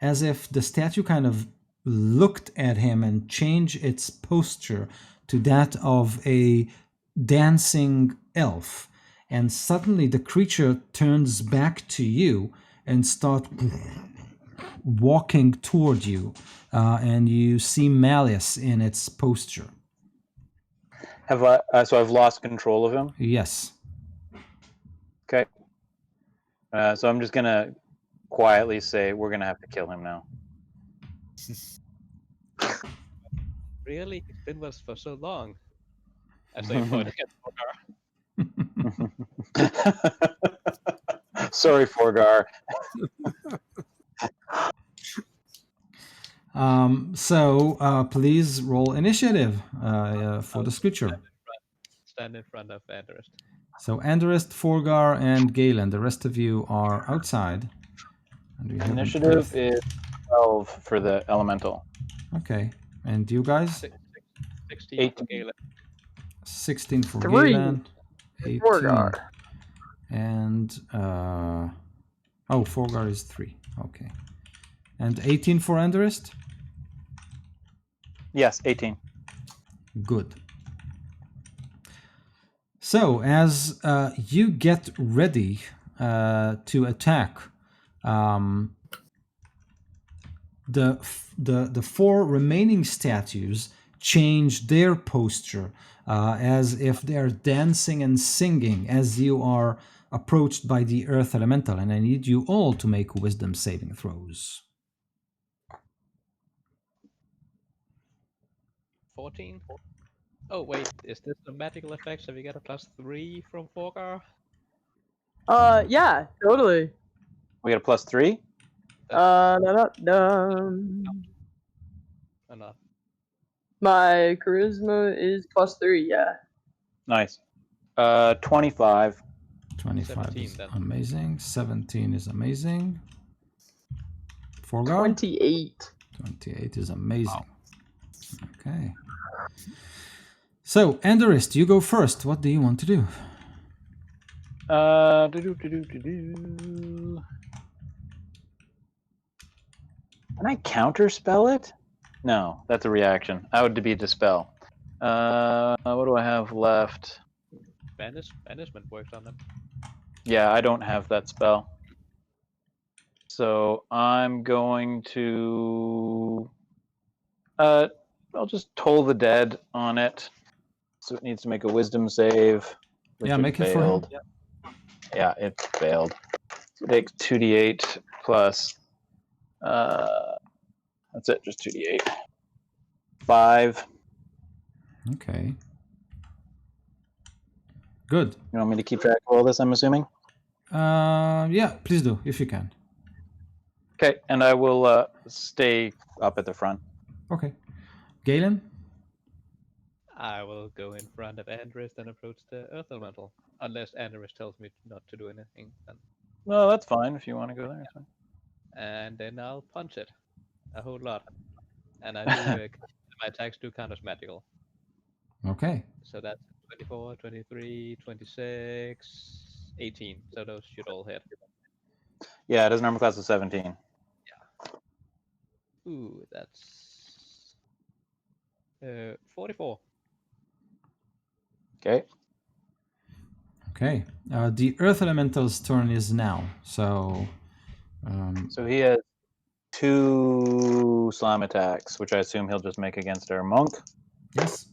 as if the statue kind of looked at him and changed its posture to that of a dancing elf. And suddenly the creature turns back to you and start walking toward you, and you see malice in its posture. Have I? So I've lost control of him. Yes. Okay. So I'm just gonna quietly say we're gonna have to kill him now. Really? It's been with us for so long. As they point at Forgar. Sorry, Forgar. So please roll initiative for the creature. Stand in front of Anderist. So Anderist, Forgar, and Galen. The rest of you are outside. And we have an Initiative earth- is 12 for the elemental. Okay. And you guys? 16 for 18. Galen. 16 for 3. Galen. 18. Forgar. And Forgar is 3. Okay. And 18 for Anderist? Yes, 18. Good. So as you get ready to attack, the 4 remaining statues change their posture as if they are dancing and singing as you are approached by the earth elemental, and I need you all to make wisdom saving throws. 14. Oh wait, is this the magical effects? Have you got a +3 from Forgar? Yeah, totally. We got a +3. Or not? My charisma is +3. Yeah. Nice. 25. 25 17 is then. amazing. 17 is amazing. Forgar? 28. 28 is amazing. Okay. So, Anderist, you go first. What do you want to do? Can I counterspell it? No, that's a reaction. That would be dispel. What do I have left? Banishment works on them. Yeah, I don't have that spell. So I'm going to I'll just toll the dead on it. So it needs to make a wisdom save. Which Yeah, make it for him. failed. Yeah, it failed. So take 2d8 plus that's it, just 2d8. 5. Okay. Good. You want me to keep track of all this, I'm assuming? Yeah, please do, if you can. Okay, and I will stay up at the front. Okay. Galen? I will go in front of Anderist and approach the Earth Elemental. Unless Anderist tells me not to do anything. Then. Well, that's fine if you want to go there. It's fine. And then I'll punch it. A whole lot. And I do my attacks do count as magical. Okay. So that's 24, 23, 26, 18. So those should all hit. Yeah, it has an armor class of 17. Ooh, that's 44. Okay. Okay. The Earth Elemental's turn is now. So, So he has 2 slime attacks, which I assume he'll just make against our monk. yes.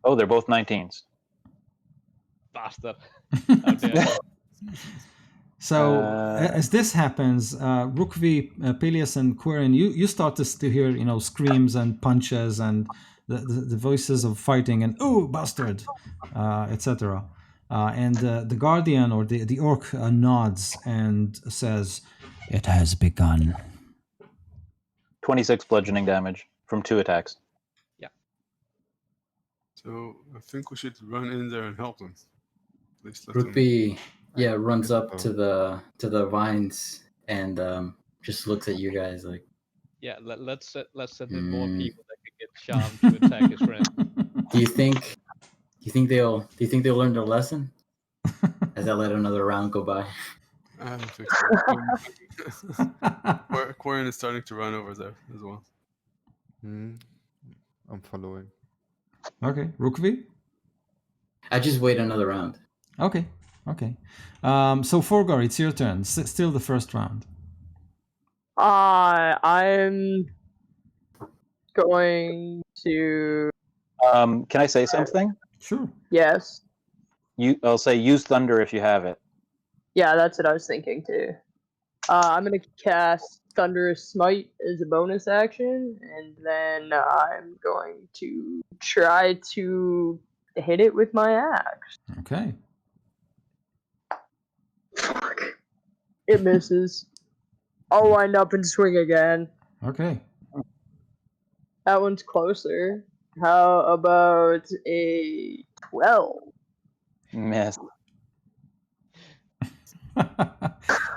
Oh, they're both 19s. Bastard. How dare you. So as this happens, Rukvi, Peleus, and Quirin, you start to hear screams and punches and the voices of fighting and "oh bastard," etc. And the guardian or the orc nods and says, "It has begun." 26 bludgeoning damage from 2 attacks. So I think we should run in there and help them. At least let them- Rukbi, runs up to the vines and just looks at you guys like. Yeah, let's send in more people that can get charmed to attack his friend. Do you think they'll learn their lesson? As I let another round go by. I don't think so. Quarian is starting to run over there as well. I'm following. Okay, Rukvi. I just wait another round. Okay, Okay. So Forgar, it's your turn. Still the first round. I'm going to Can I say something? Sure. yes. I'll say use thunder if you have it. Yeah, that's what I was thinking too. I'm gonna cast Thunderous Smite as a bonus action, and then I'm going to try to hit it with my axe. Okay. Fuck. It misses. I'll wind up and swing again. Okay. That one's closer. How about a 12? Miss.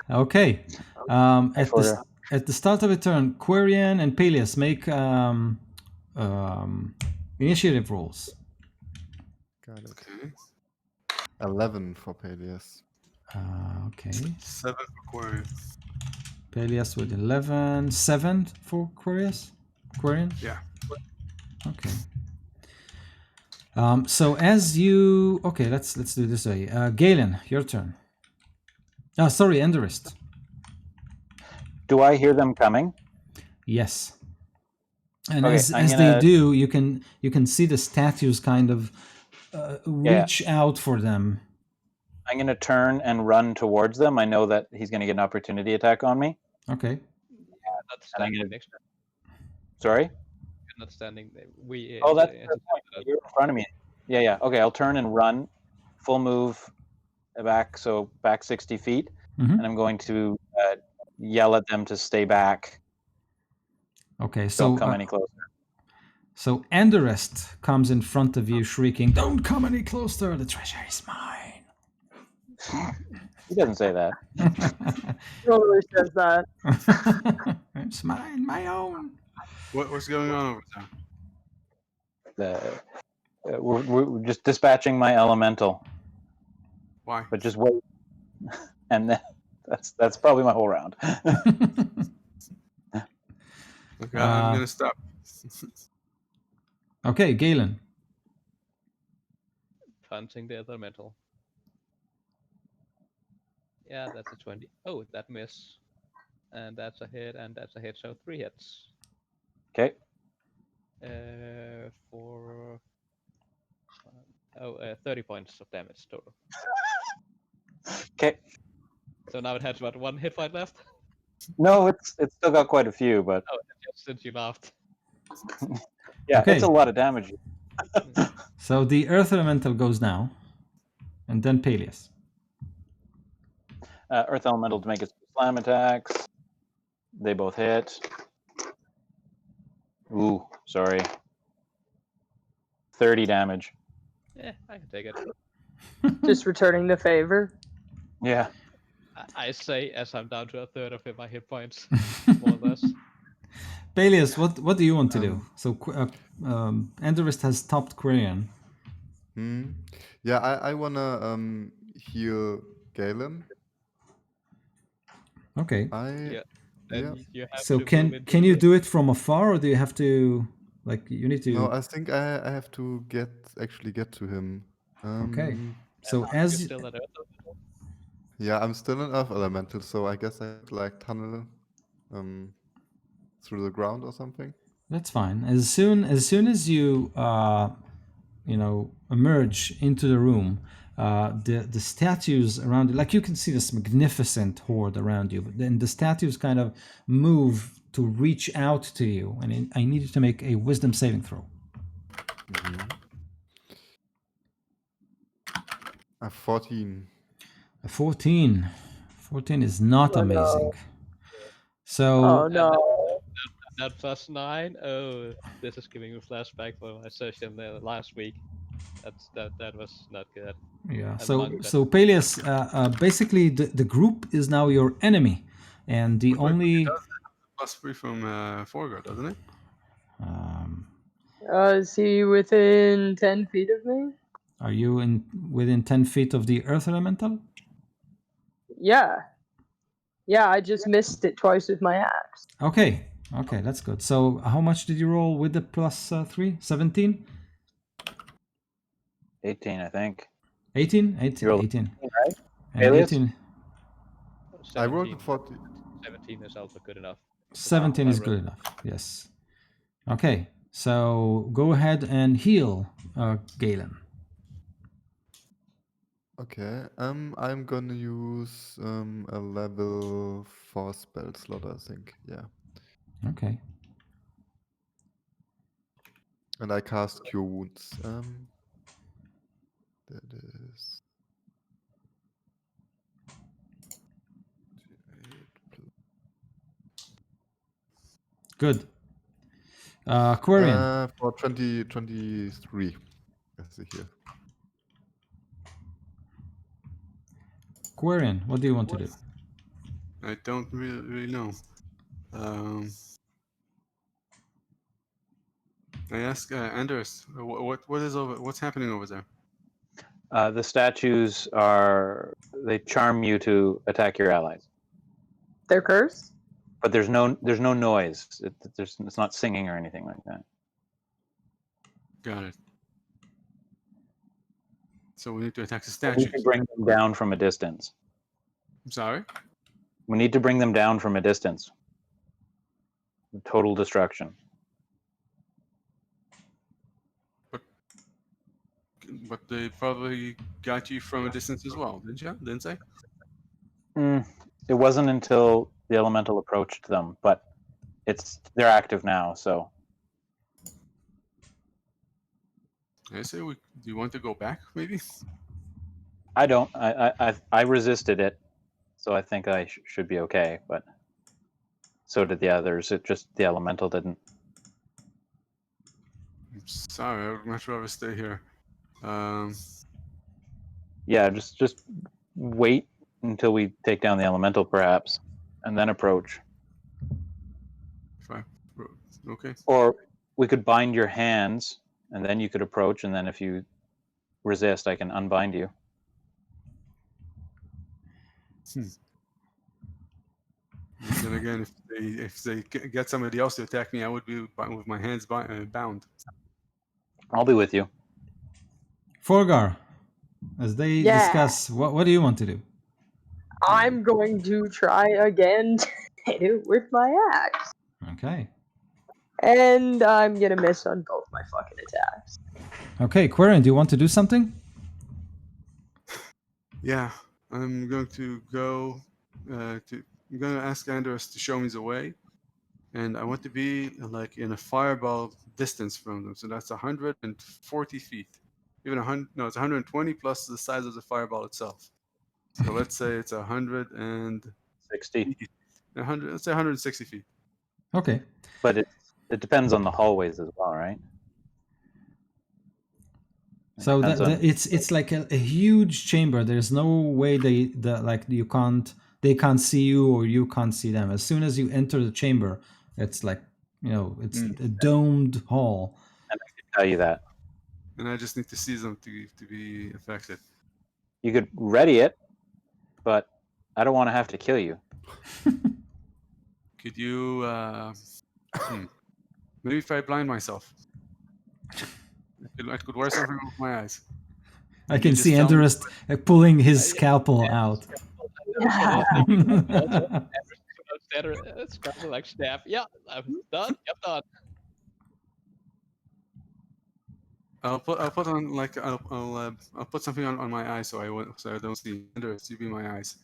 Okay. At the start of a turn, Quarian and Peleus make initiative rolls. Got it. Okay. 11 for Peleus. Okay. 7 for Quarian. Peleus with 11. 7 for Quarian? Yeah. Okay. So as you... Okay, let's do this way. Galen, your turn. Oh, sorry, Enderist. Do I hear them coming? Yes. And Okay, as I'm they gonna- do, you can see the statues kind of reach out for them. I'm going to turn and run towards them. I know that he's going to get an opportunity attack on me. Okay. Not And I'm standing gonna- next to Sorry? You're not standing there. We. Oh, that's the point. You're in front of me. Yeah. Okay, I'll turn and run. Full move back, so back 60 feet. Mhm. And I'm going to yell at them to stay back. Okay. Don't So come any closer. so Enderest comes in front of you, shrieking, "Don't come any closer! The treasure is mine." He doesn't say that. Totally says that. It's mine, my own. What's going on over there? We're just dispatching my elemental, Why? but just wait. And then that's probably my whole round. Okay, I'm gonna stop. Okay, Galen. Punching the elemental. Yeah, that's a 20. Oh, that miss. And that's a hit, and that's a hit, so 3 hits. Okay. For 30 points of damage total. Okay. So now it has about 1 hit point left. No, it's still got quite a few, but Oh, just since you laughed. yeah, Okay. it's a lot of damage. So the Earth Elemental goes now, and then Peleus. Earth Elemental to make its slam attacks. They both hit. Ooh, sorry. 30 damage. Yeah, I can take it. Just returning the favor. Yeah. I say as I'm down to a third of my hit points, more or less. Peleus, what do you want to do? So Enderist has topped Quarian. Yeah, I wanna heal Galen. Okay. Yeah. Then you have So to move can into you the- do it from afar, or do you have to you need to? No, I think I have to actually get to him. Okay. So You're as still at Earth Elemental? Yeah, I'm still an Earth Elemental, so I guess I could tunnel through the ground or something. that's fine. As soon as you emerge into the room, the statues around you, like you can see this magnificent horde around you, but then the statues kind of move to reach out to you, and I need you to make a wisdom saving throw. A 14. A 14. 14 is not Oh, no. amazing. So Oh no. That +9. Oh, this is giving me flashback for my session there last week. That was not good. yeah, among them. so Peleus, basically the group is now your enemy, and the only +3 from Forgar, doesn't it? Is he within 10 feet of me? are you within 10 feet of the Earth Elemental? Yeah. Yeah, I just missed it twice with my axe. Okay, that's good. So how much did you roll with the +3? 17? 18, I think. 18? 18. You rolled 18. right? And Alias? 18. I rolled 17, a 40. 17 is also good enough. 17 is good enough. Yes. Okay. So go ahead and heal Galen. Okay, I'm gonna use a level 4 spell slot, I think. Yeah. Okay. And I cast Cure Wounds. That is. Good. Quarian. For 23. Let's see here. Quarian, what do you want to do? I don't really know. I ask Anders, what's happening over there? The statues they charm you to attack your allies, They're cursed? but there's no noise. It's not singing or anything like that. Got it. So we need to attack the We need statues. to bring them down from a distance. I'm sorry? We need to bring them down from a distance. Total destruction. But they probably got you from a distance as well, didn't they? It wasn't until the elemental approached them, but they're active now. So I say do you want to go back, maybe? I don't. I resisted it, so I think I should be okay. But so did the others. It just the elemental didn't. I'm sorry, I would much rather stay here. Yeah, just wait until we take down the elemental, perhaps, and then approach. Okay. Or we could bind your hands, and then you could approach, and then if you resist, I can unbind you. Then again, if they get somebody else to attack me, I would be with my hands bound. I'll be with you. Forgar, as they discuss, what do you want to do? I'm going to try again to hit it with my axe. Okay. And I'm gonna miss on both my fucking attacks. Okay, Quarian, do you want to do something? Yeah, I'm going to go I'm going to ask Anders to show me the way, and I want to be like in a fireball distance from them. So that's 140 feet. Even 100? No, it's 120 plus the size of the fireball itself. So let's say it's 160. 100. Let's say 160 feet. Okay. But it depends on the hallways as well, right? So it's like a huge chamber. There's no way they can't see you or you can't see them. As soon as you enter the chamber, it's like it's a domed hall. And I can tell you that. And I just need to see them to be affected. You could ready it, but I don't want to have to kill you. Could you maybe if I blind myself? I could wear something with my eyes. I can see Anders pulling his scalpel out. Scalpel like snap. Yeah, I'm done. Yep, done. I'll put on like I'll put something on my eyes so I don't see Anders. You be my eyes.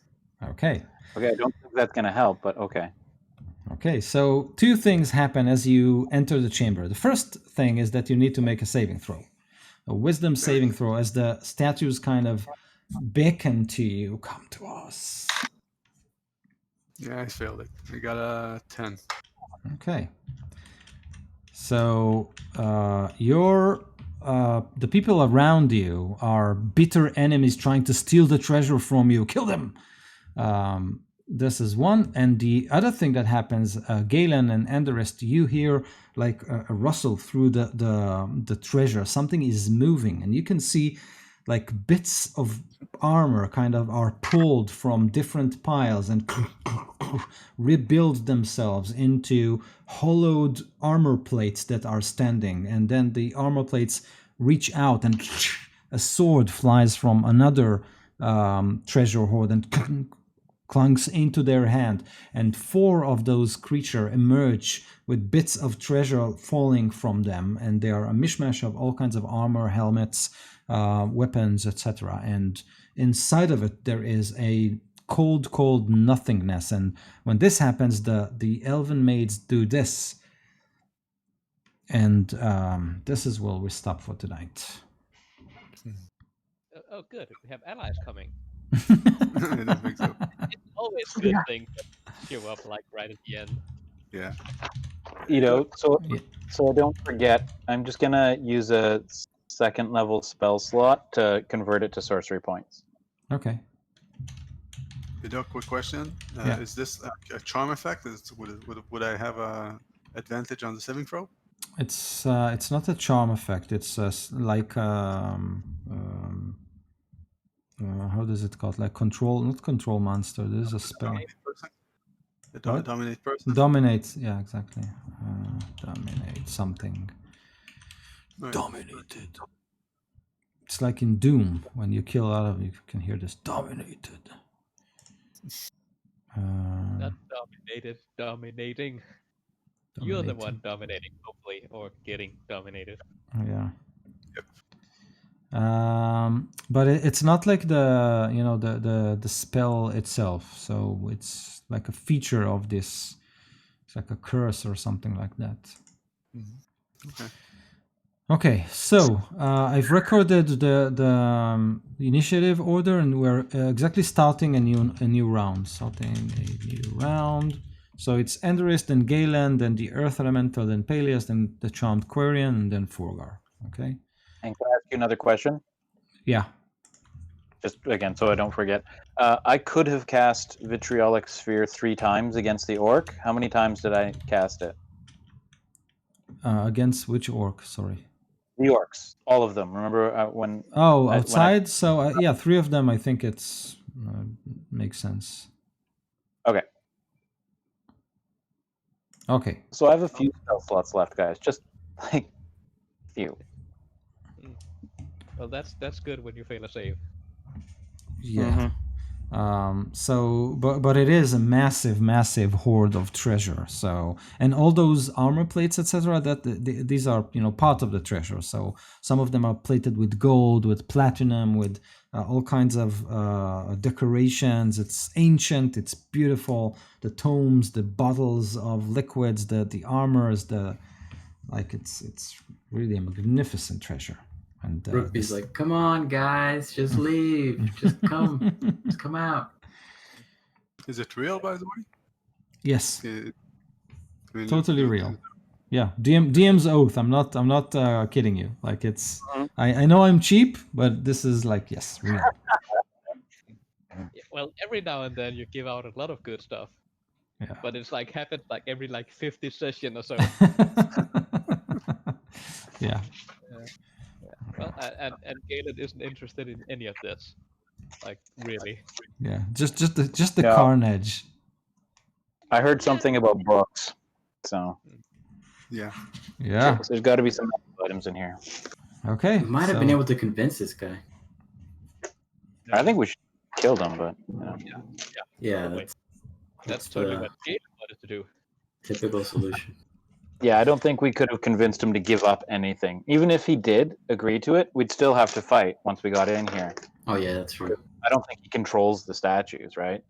Okay. Okay, I don't think that's gonna help, but okay. Okay, so two things happen as you enter the chamber. The first thing is that you need to make a saving throw, a wisdom saving throw, as the statues kind of beckon to you, come to us. Yeah, I failed it. I got a 10. Okay. So the people around you are bitter enemies trying to steal the treasure from you. Kill them. This is one. And the other thing that happens, Galen and Anders, you hear like a rustle through the treasure. Something is moving, and you can see like bits of armor kind of are pulled from different piles and rebuild themselves into hollowed armor plates that are standing. And then the armor plates reach out and a sword flies from another treasure hoard and clunks into their hand, and 4 of those creatures emerge with bits of treasure falling from them, and they are a mishmash of all kinds of armor, helmets, weapons, etc. And inside of it there is a cold nothingness, and when this happens, the elven maids do this, and this is where we stop for tonight. Oh, good. We have allies coming. I don't think so. It's always a good Yeah. thing to show up like right at the end. Yeah. You know, so Yeah. so I don't forget, I'm just gonna use a second level spell slot to convert it to sorcery points. Okay. Hideo, quick question. Yeah. Is this a charm effect? Would I have a advantage on the saving throw? It's not a charm effect. It's like how does it called? Like not control monster. This is a spell. Dominate person? What? Dominate person? Dominate. Yeah, exactly. Dominate something. Right. Dominated. It's like in Doom when you kill out of you can hear this dominated. Not dominated, dominating. You're the one dominating, hopefully, or getting dominated. Yeah. Yep. But it's not like the spell itself. So it's like a feature of this. It's like a curse or something like that. Okay. Okay, so I've recorded the initiative order, and we're exactly starting a new round. Starting a new round. So it's Endorist, then Galen, then the Earth Elemental, then Peleus, then the Charmed Quarian, and then Forgar. Okay. And can I ask you another question? Yeah. Just again, so I don't forget. I could have cast Vitriolic Sphere 3 times against the orc. How many times did I cast it? Against which orc? Sorry. The orcs, all of them. Remember when? Oh, when outside. So yeah, 3 of them. I think it's makes sense. Okay. Okay. So I have a few spell slots left, guys. Just like few. Well, that's good when you fail a save. Yeah. So, but it is a massive hoard of treasure. So, and all those armor plates, etc. That these are part of the treasure. So some of them are plated with gold, with platinum, with all kinds of decorations. It's ancient. It's beautiful. The tomes, the bottles of liquids, the armors, it's really a magnificent treasure. And Rookby's like, come on, guys, just leave, just come, just come out. Is it real, by the way? Yes, I mean, totally real. Yeah, DM's oath. I'm not kidding you. Like it's, I know I'm cheap, but this is like yes, real. Yeah, well, every now and then you give out a lot of good stuff. Yeah. But it's like happens like every 50 session or so. Yeah. Well, and Galen isn't interested in any of this, like really. Yeah, just the Yeah. carnage. I heard something about books, so Yeah. Yeah. there's got to be some items in here. Okay. We might have been able to convince this guy. I think we should kill them, but Yeah, Probably. that's That's totally the what Galen wanted to do. typical solution. yeah, I don't think we could have convinced him to give up anything. Even if he did agree to it, we'd still have to fight once we got in here. Oh yeah, that's true. I don't think he controls the statues, right?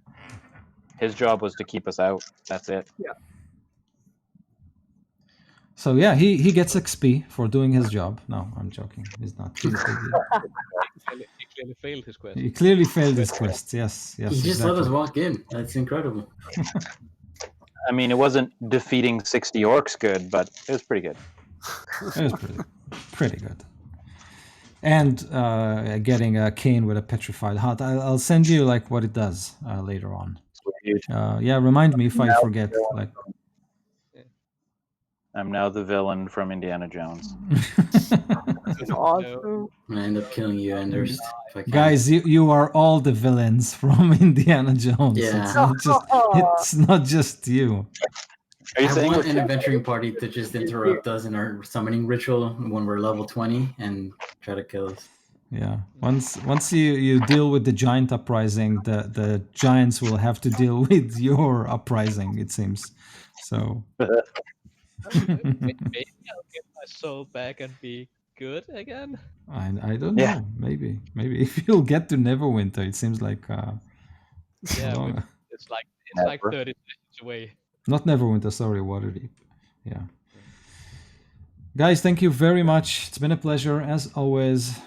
His job was to keep us out. That's it. So yeah, he gets XP for doing his job. No, I'm joking. He's not. He clearly failed his quest. He clearly failed his quest. Yes. He just let exactly. us walk in. That's incredible. I mean, it wasn't defeating 60 orcs good, but it was pretty good. It was pretty good. And getting a cane with a petrified heart. I'll send you like what it does later on. Yeah, remind me if I forget. Like, I'm now the villain from Indiana Jones. Awesome. I'm gonna end up killing you, Anders. If I can. guys, you are all the villains from Indiana Jones. Yeah. It's not just you. Are you I saying want we're an adventuring party to just interrupt us in our summoning ritual when we're level 20 and try to kill us. Yeah. Once you deal with the giant uprising, the giants will have to deal with your uprising, it seems. So Maybe I'll get my soul back and be good again. I don't Yeah. know. Maybe if you'll get to Neverwinter, it seems like Yeah, long- but it's like Never. 30 seconds away. not Neverwinter, sorry, Waterdeep. Yeah. Guys, thank you very much. It's been a pleasure as always.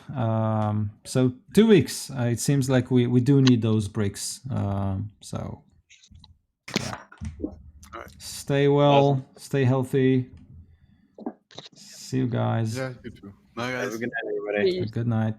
So 2 weeks. It seems like we do need those breaks. So yeah. Alright. Stay well, stay healthy. See you guys. Yeah, you too. Bye, Have guys. a good night, everybody. Good night.